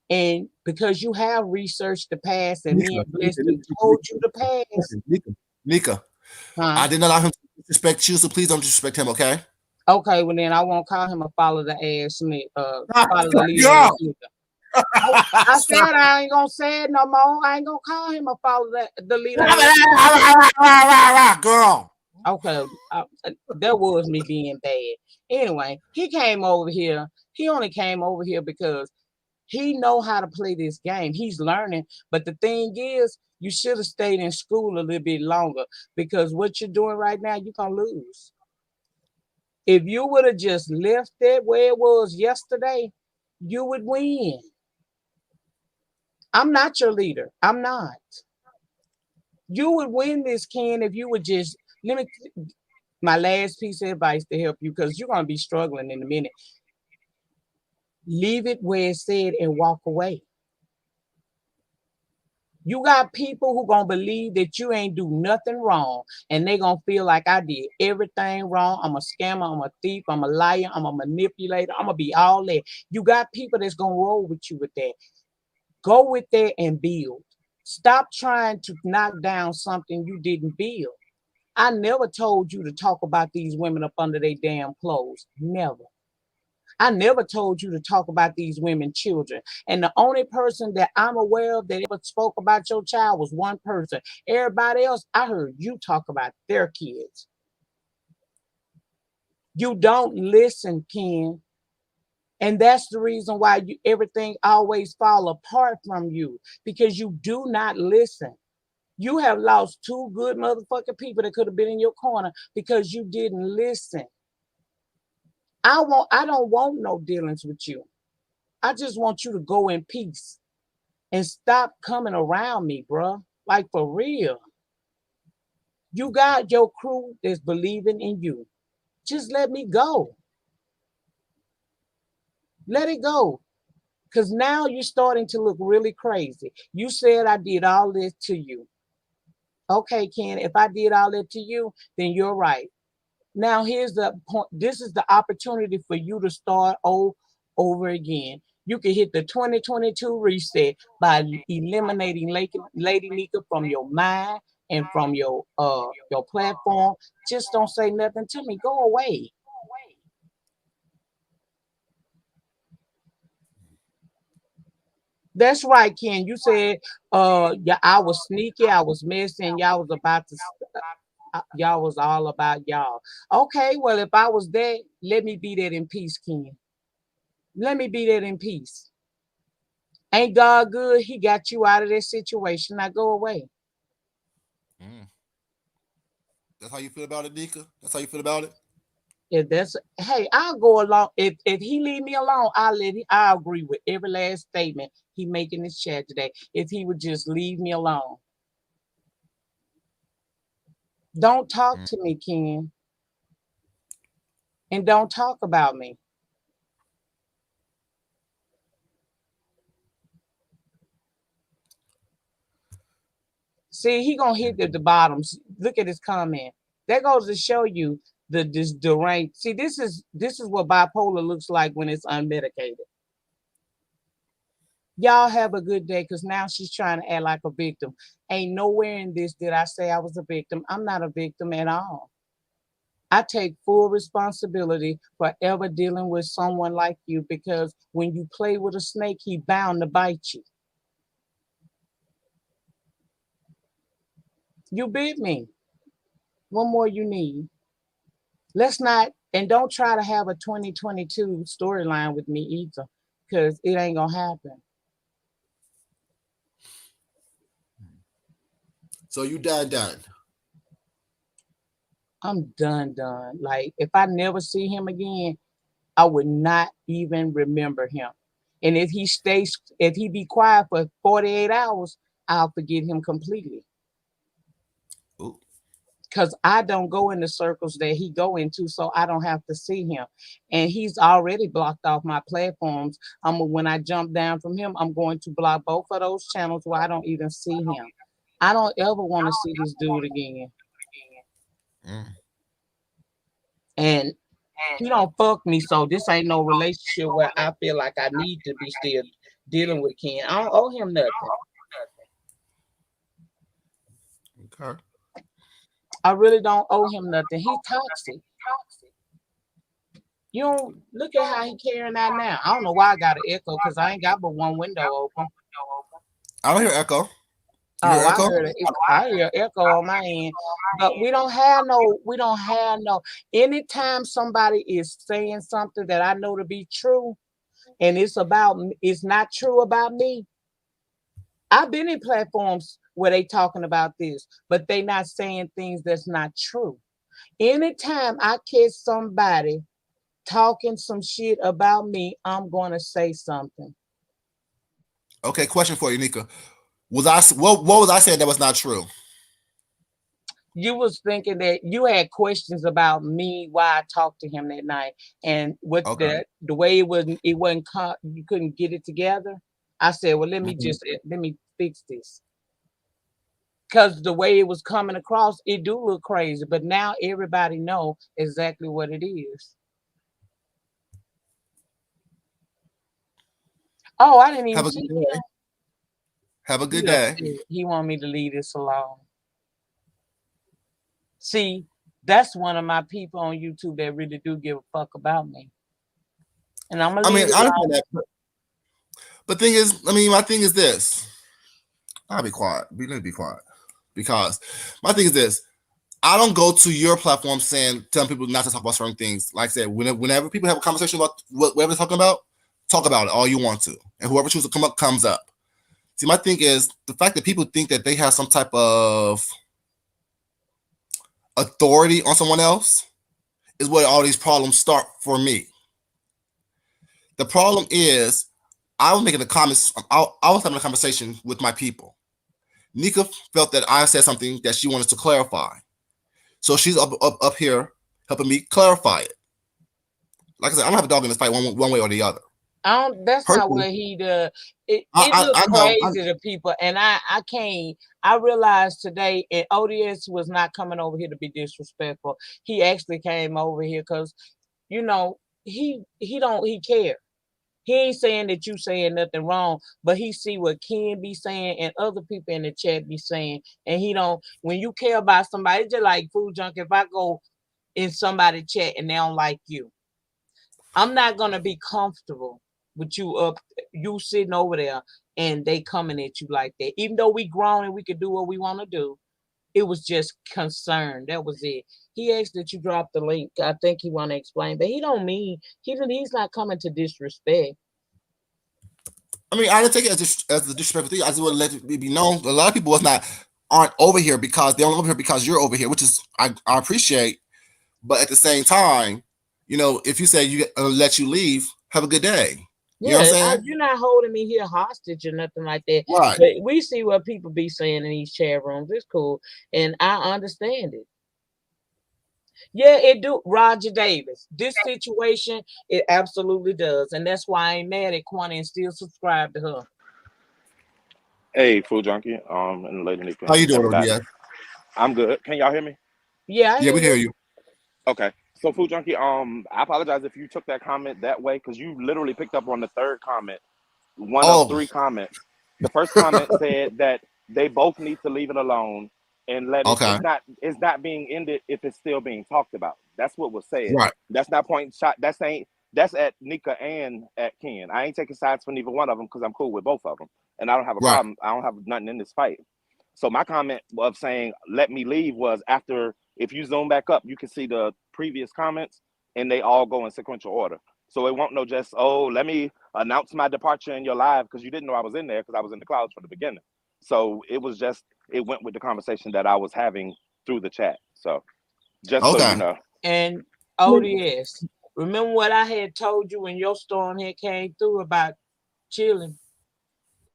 and because you have researched the past and me and Bliss told you the past. Nika, I didn't allow him to disrespect you, so please don't disrespect him, okay? Okay, well then I won't call him a follow the ass follow the leader ass nigga. I said I ain't gonna say it no more. I ain't gonna call him a follow the leader. Girl. Okay, that was me being bad. Anyway, he came over here. He only came over here because he know how to play this game. He's learning. But the thing is, you should have stayed in school a little bit longer because what you're doing right now, you're gonna lose. If you would have just left it where it was yesterday, you would win. I'm not your leader. I'm not. You would win this, Ken, if you would just my last piece of advice to help you, because you're going to be struggling in a minute. Leave it where it's said and walk away. You got people who going to believe that you ain't do nothing wrong, and they going to feel like I did everything wrong. I'm a scammer. I'm a thief. I'm a liar. I'm a manipulator. I'm going to be all that. You got people that's going to roll with you with that. Go with that and build. Stop trying to knock down something you didn't build. I never told you to talk about these women up under their damn clothes. Never. I never told you to talk about these women, children. And the only person that I'm aware of that ever spoke about your child was one person. Everybody else, I heard you talk about their kids. You don't listen, Ken. And that's the reason why everything always fall apart from you, because you do not listen. You have lost two good motherfucking people that could have been in your corner because you didn't listen. I don't want no dealings with you. I just want you to go in peace and stop coming around me, bruh. Like for real. You got your crew that's believing in you. Just let me go. Let it go. Because now you're starting to look really crazy. You said I did all this to you. Okay, Ken, if I did all that to you, then you're right. Now here's the point. This is the opportunity for you to start over again. You can hit the 2022 reset by eliminating Lady Nika from your mind and from your platform. Just don't say nothing to me. Go away. That's right, Ken. You said yeah, I was sneaky, I was messy, and y'all was about to y'all was all about y'all. Okay, well, if I was that, let me be that in peace, Ken. Let me be that in peace. Ain't God good? He got you out of that situation. Now go away. Mm. That's how you feel about it, Nika? That's how you feel about it? If that's hey, I'll go along. If he leave me alone, I agree with every last statement he making this chat today. If he would just leave me alone. Don't talk Mm. to me, Ken. And don't talk about me. See, he gonna hit at the bottoms. Look at his comment. That goes to show you this deranged. See, this is what bipolar looks like when it's unmedicated. Y'all have a good day, because now she's trying to act like a victim. Ain't nowhere in this did I say I was a victim. I'm not a victim at all. I take full responsibility for ever dealing with someone like you, because when you play with a snake, he bound to bite you. You bit me. What more you need? Let's not, and don't try to have a 2022 storyline with me either, because it ain't gonna happen. So you done. I'm done. Like, if I never see him again, I would not even remember him. And if he be quiet for 48 hours, I'll forget him completely. Ooh. Because I don't go in the circles that he go into, so I don't have to see him. And he's already blocked off my platforms. When I jump down from him, I'm going to block both of those channels where I don't even see him. I don't ever want to see this dude again. Mm. And he don't fuck me, so this ain't no relationship where I feel like I need to be still dealing with Ken. I don't owe him nothing. Okay. I really don't owe him nothing. He's toxic. You don't look at how he carrying out now. I don't know why I got an echo, because I ain't got but one window open. I don't hear echo. You hear Oh, echo? I hear echo on my end. But we don't have no, anytime somebody is saying something that I know to be true, and it's not true about me. I've been in platforms where they talking about this, but they not saying things that's not true. Anytime I catch somebody talking some shit about me, I'm gonna say something. Okay, question for you, Nika. What was I saying that was not true? You was thinking that you had questions about me, why I talked to him that night, and what Okay. the way it wasn't you couldn't get it together. I said, well, Mhm. let me fix this, because the way it was coming across, it do look crazy, but now everybody know exactly what it is. Oh, I didn't even Have a see good him. day. Have a good He day. upset. He want me to leave this alone. See, that's one of my people on YouTube that really do give a fuck about me. And I'm gonna I leave mean, it I alone. understand that. But thing is, I mean, my thing is this. I'll be quiet. Let me be quiet. Because my thing is this. I don't go to your platform telling people not to talk about certain things. Like I said, whenever people have a conversation about whatever they're talking about, talk about it all you want to. And whoever chooses to come up comes up. See, my thing is the fact that people think that they have some type of authority on someone else is where all these problems start for me. The problem is, I was making a comments. I was having a conversation with my people. Nika felt that I said something that she wanted to clarify, so she's up here helping me clarify it. Like I said, I don't have a dog in this fight one way or the other. That's not what he does. It looks crazy to people, and I can't. I realized today, and ODS was not coming over here to be disrespectful. He actually came over here because, you know, he care. He ain't saying that you saying nothing wrong, but he see what Ken be saying and other people in the chat be saying, and he don't. When you care about somebody, it's just like Food Junk. If I go in somebody chat and they don't like you, I'm not gonna be comfortable with you sitting over there and they coming at you like that. Even though we grown and we can do what we want to do, it was just concern. That was it. He asked that you drop the link. I think he want to explain, but he don't mean he's not coming to disrespect. I mean, I didn't take it as a disrespectful thing. I just want to let it be known. A lot of people aren't over here because they're only over here because you're over here, which is I appreciate. But at the same time, you know, if you say you let you leave, have a good day. You know what I'm saying? You're not holding me here hostage or nothing like that. Right. But we see what people be saying in these chat rooms. It's cool, and I understand it. Yeah, it do. Roger Davis. This situation, it absolutely does, and that's why I ain't mad at Quanta and still subscribe to her. Hey, Food Junkie, and Lady Nika. How you doing, yeah? I'm good. Can y'all hear me? Yeah, we can hear you. Okay. So, Food Junkie, I apologize if you took that comment that way because you literally picked up on the third comment. One of 3 comments. The first comment said that they both need to leave it alone and let it. It's not being ended if it's still being talked about. That's what was said. Right. That's not pointing shot. That's at Nika and at Ken. I ain't taking sides for neither one of them because I'm cool with both of them, and I don't have a problem. I don't have nothing in this fight. So my comment of saying "let me leave" was after. If you zoom back up, you can see the previous comments, and they all go in sequential order. So it won't know just, oh, let me announce my departure in your live because you didn't know I was in there because I was in the clouds from the beginning. So it was just, it went with the conversation that I was having through the chat. So just so you know. And ODS, remember what I had told you when your storm here came through about chilling?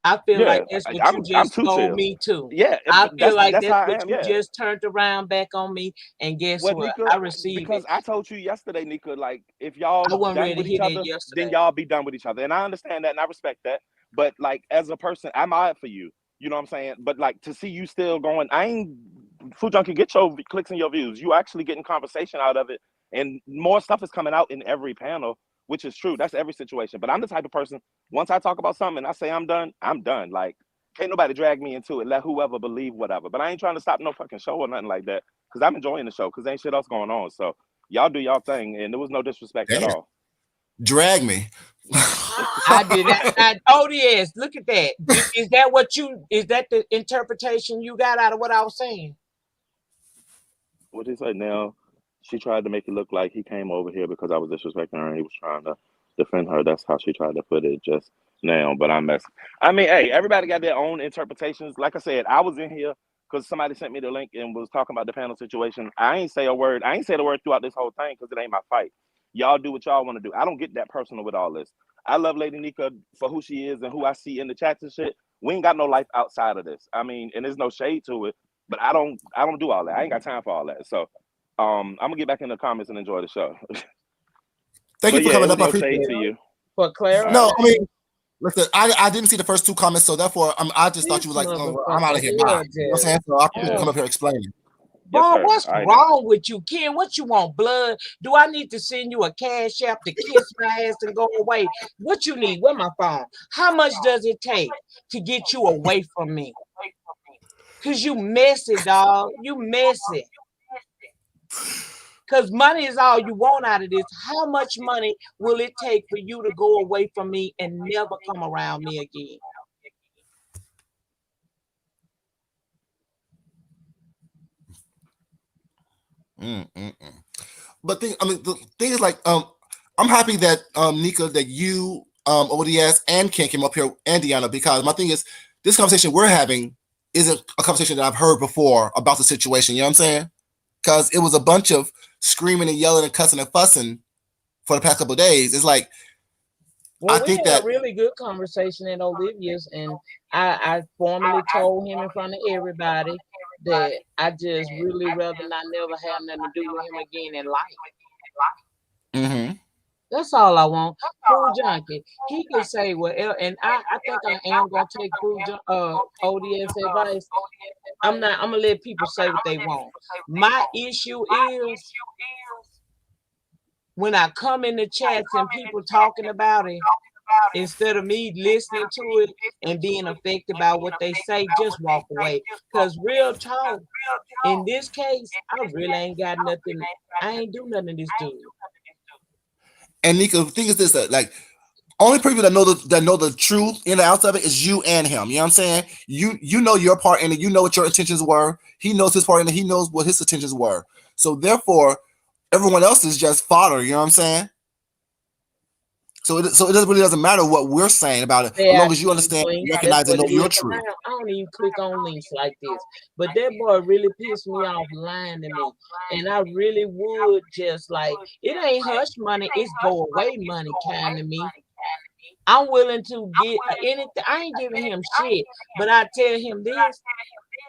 I feel like that's what you just told me too. Yeah, I feel like that's how what you just turned around back on me. And guess what? Nika, I received because I told you yesterday, Nika, like if y'all done with each other, then y'all be done with each other. And I understand that and I respect that. But like as a person, I'm out for you. You know what I'm saying? But like to see you still going, I ain't Food Junkie, get your clicks and your views. You actually getting conversation out of it. And more stuff is coming out in every panel, which is true. That's every situation. But I'm the type of person, once I talk about something and I say I'm done, I'm done. Like, can't nobody drag me into it. Let whoever believe whatever. But I ain't trying to stop no fucking show or nothing like that. Because I'm enjoying the show. Because ain't shit else going on. So y'all do y'all thing. And there was no disrespect at all. Drag me. I did that. ODS, look at that. Is that the interpretation you got out of what I was saying? What did he say now? She tried to make it look like he came over here because I was disrespecting her and he was trying to defend her. That's how she tried to put it just now. But I'm messing. I mean, hey, everybody got their own interpretations. Like I said, I was in here because somebody sent me the link and was talking about the panel situation. I ain't say a word. I ain't said a word throughout this whole thing because it ain't my fight. Y'all do what y'all want to do. I don't get that personal with all this. I love Lady Nika for who she is and who I see in the chats and shit. We ain't got no life outside of this. I mean, and there's no shade to it, but I don't do all that. I ain't got time for all that. So I'm gonna get back in the comments and enjoy the show. Thank you for coming up. I appreciate to you. For clarity. No, I mean, listen, I didn't see the first 2 comments, so therefore I just thought you was like, oh, I'm out of here. Bye. You know what I'm saying? So I appreciate you come up here explaining. Boy, what's wrong with you, Ken? What you want, blood? Do I need to send you a cash app to kiss my ass and go away? What you need? Where my phone? How much does it take to get you away from me? Cause you messy, dog. You messy. Cause money is all you want out of this. How much money will it take for you to go away from me and never come around me again? But the thing is like, I'm happy that Nika, that you, ODS, and Ken came up here, and Deanna, because my thing is, this conversation we're having isn't a conversation that I've heard before about the situation. You know what I'm saying? Because it was a bunch of screaming and yelling and cussing and fussing for the past couple of days. It's like Well, I we think had a that really good conversation at Olivia's, and I formally told him in front of everybody that I just really rather not never have nothing to do with him again in life. mm-hmm. That's all I want. Food junkie. He can say whatever, and I think I am gonna take ODS advice. I'm not. I'm gonna let people say what they want. My issue is when I come in the chats and people talking about it, instead of me listening to it and being affected by what they say, just walk away. Because real talk, in this case, I really ain't got nothing. I ain't do nothing to this dude. And Nika, the thing is this: that like only people that know the truth in and out of it is you and him. You know what I'm saying? You know your part in it. You know what your intentions were. He knows his part in it. He knows what his intentions were. So therefore, everyone else is just fodder. You know what I'm saying? So it really doesn't matter what we're saying about it, as long as you understand, recognize, and know your truth. I don't even click on links like this. But that boy really pissed me off lying to me. And I really would just like, it ain't hush money, it's go away money kind of me. I'm willing to get anything. I ain't giving him shit. But I tell him this,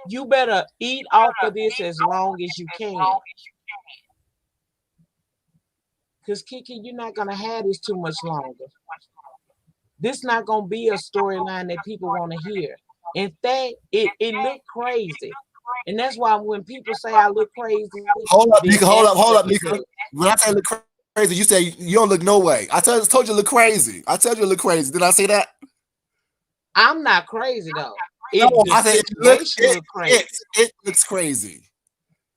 you better eat off of this as long as you can. Because Kiki, you're not going to have this too much longer. This not going to be a storyline that people want to hear. In fact, it look crazy. And that's why when people say I look crazy. Hold up, Nika. When I say look crazy, you say you don't look no way. I told you to look crazy. I told you to look crazy. Did I say that? I'm not crazy, though. I said it looks crazy.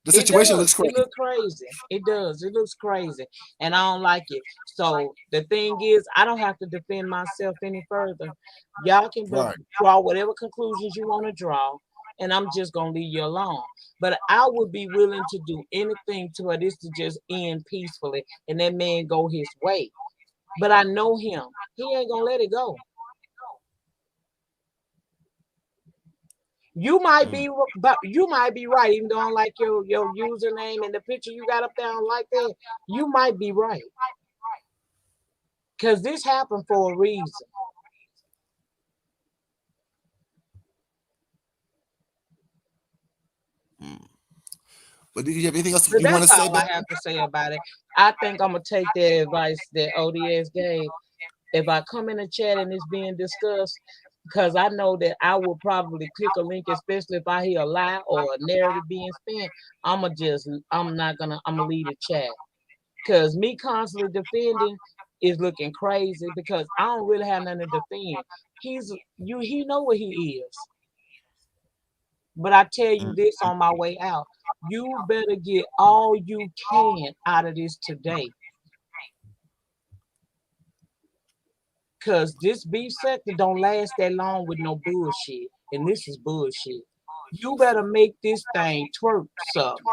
The situation looks crazy. It looks crazy. It does. It looks crazy. And I don't like it. So the thing is, I don't have to defend myself any further. Y'all can draw whatever conclusions you want to draw. And I'm just going to leave you alone. But I would be willing to do anything to this to just end peacefully. And that man go his way. But I know him. He ain't going to let it go. You might be, but you might be right. Even though I don't like your username and the picture you got up there, I don't like that. You might be right, because this happened for a reason. But do you have anything else you want to say? That's all I have to say about it. I think I'm gonna take the advice that ODS gave. If I come in the chat and it's being discussed, because I know that I will probably click a link, especially if I hear a lie or a narrative being spent. I'm gonna leave the chat, because me constantly defending is looking crazy, because I don't really have nothing to defend. He know what he is. But I tell you this on my way out, you better get all you can out of this today. Because this beef sector don't last that long with no bullshit. And this is bullshit. You better make this thing twerk something.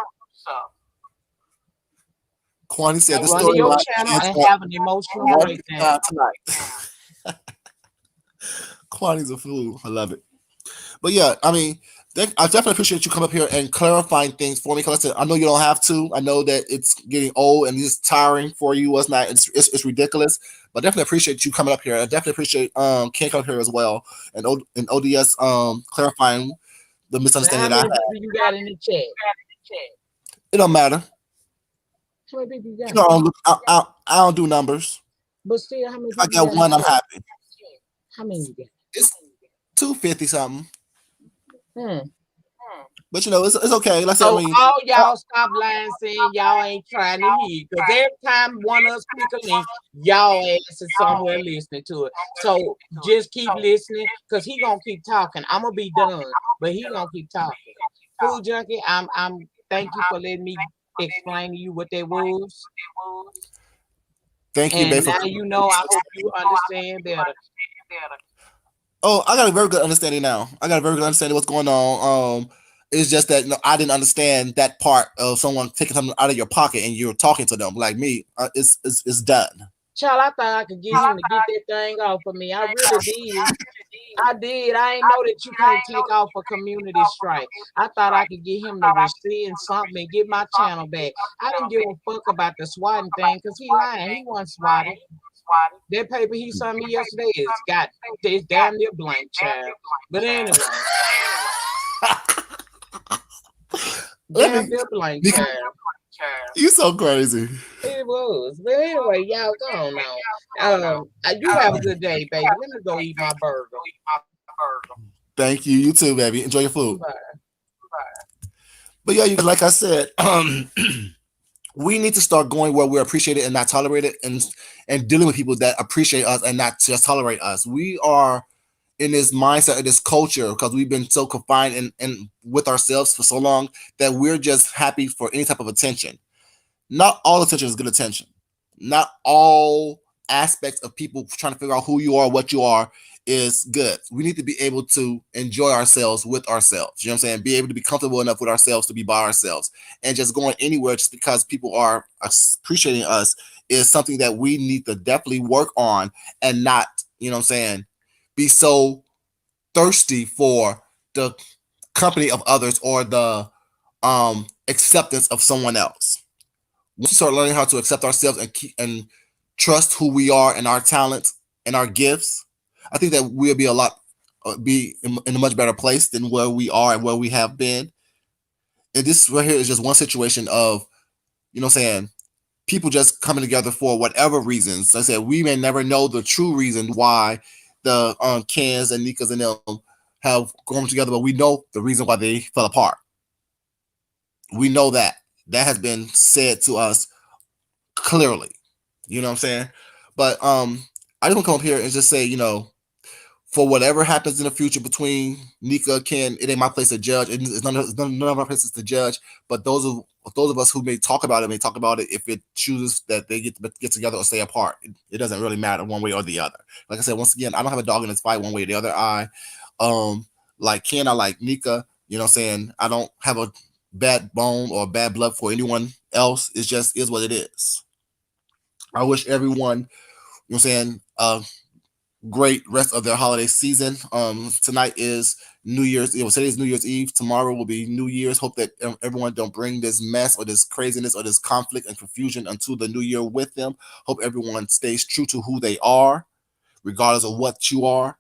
Kwani said the run story your channel and have an emotional breakdown tonight. Kwani's a fool. I love it. But yeah, I mean, I definitely appreciate you coming up here and clarifying things for me. Because I said, I know you don't have to. I know that it's getting old and it's tiring for you. It's ridiculous. But definitely appreciate you coming up here. I definitely appreciate Ken coming up here as well, and ODS clarifying the misunderstanding now, I how many people you got in the chat? It don't matter. How many people you got? You know, I don't do numbers. But still, how many people I got one, I'm happy. How many you got? It's 250 something. But you know, it's okay. Let's say, all y'all stop lying, saying y'all ain't trying to hear. Because every time one of us click a link, y'all ass is somewhere listening to it. So just keep listening, because he gonna keep talking. I'm gonna be done, but he gonna keep talking. Food junkie, I'm thank you for letting me explain to you what that was. Thank you, babe. Now you know. I hope you understand better. Oh, I got a very good understanding now. I got a very good understanding what's going on. It's just that I didn't understand that part of someone taking something out of your pocket and you're talking to them like me. It's done. Child, I thought I could get him to get that thing off of me. I really did. I did. I ain't know that you can't take off a community strike. I thought I could get him to rescind something and get my channel back. I didn't give a fuck about the swatting thing because he lying. He wasn't swatted. That paper he sent me yesterday is got this damn near blank, child. But anyway, Let damn me. near blank, Nika, child. you so crazy. It was. But anyway, y'all go on now. You have a good day, baby. Let me go eat my burger. Thank you. You too, baby. Enjoy your food. Bye. But yeah, you like I said, we need to start going where we're appreciated and not tolerated, and dealing with people that appreciate us and not just tolerate us. We are in this mindset of this culture because we've been so confined and with ourselves for so long that we're just happy for any type of attention. Not all attention is good attention. Not all aspects of people trying to figure out who you are, what you are, is good. We need to be able to enjoy ourselves with ourselves. You know what I'm saying? Be able to be comfortable enough with ourselves to be by ourselves. And just going anywhere just because people are appreciating us is something that we need to definitely work on and not, you know what I'm saying, be so thirsty for the company of others or the acceptance of someone else. Once we start learning how to accept ourselves and trust who we are and our talents and our gifts, I think that we'll be in a much better place than where we are and where we have been. And this right here is just one situation of, you know what I'm saying, people just coming together for whatever reasons. Like I said, we may never know the true reason why the Kens and Nikas and them have grown together, but we know the reason why they fell apart. We know that. That has been said to us clearly. You know what I'm saying? But I just want to come up here and just say, for whatever happens in the future between Nika, Ken, it ain't my place to judge. It's none of our places to judge. But those of us who may talk about it if it chooses that they get together or stay apart. It doesn't really matter one way or the other. Like I said, once again, I don't have a dog in this fight one way or the other. Like Ken, I like Nika. You know what I'm saying? I don't have a bad bone or bad blood for anyone else. It just is what it is. I wish everyone, you know what I'm saying, great rest of their holiday season. Tonight is New Year's Eve. Today is New Year's Eve. Tomorrow will be New Year's. Hope that everyone don't bring this mess or this craziness or this conflict and confusion into the new year with them. Hope everyone stays true to who they are, regardless of what you are,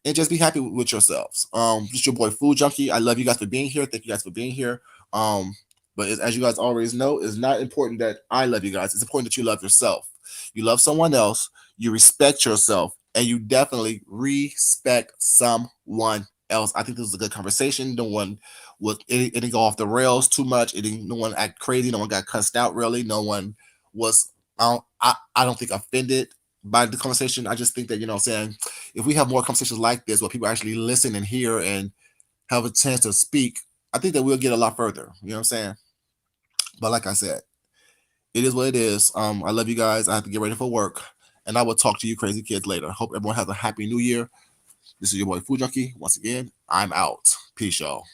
and just be happy with yourselves. This is your boy Food Junkie. I love you guys for being here. Thank you guys for being here. But as you guys always know, it's not important that I love you guys. It's important that you love yourself. You love someone else. You respect yourself. And you definitely respect someone else. I think this was a good conversation. No one it didn't go off the rails too much. No one act crazy. No one got cussed out really. No one was I don't think offended by the conversation. I just think that, saying, if we have more conversations like this where people actually listen and hear and have a chance to speak, I think that we'll get a lot further. You know what I'm saying? But like I said, it is what it is. I love you guys. I have to get ready for work. And I will talk to you crazy kids later. Hope everyone has a happy new year. This is your boy Food Junkie. Once again, I'm out. Peace, y'all.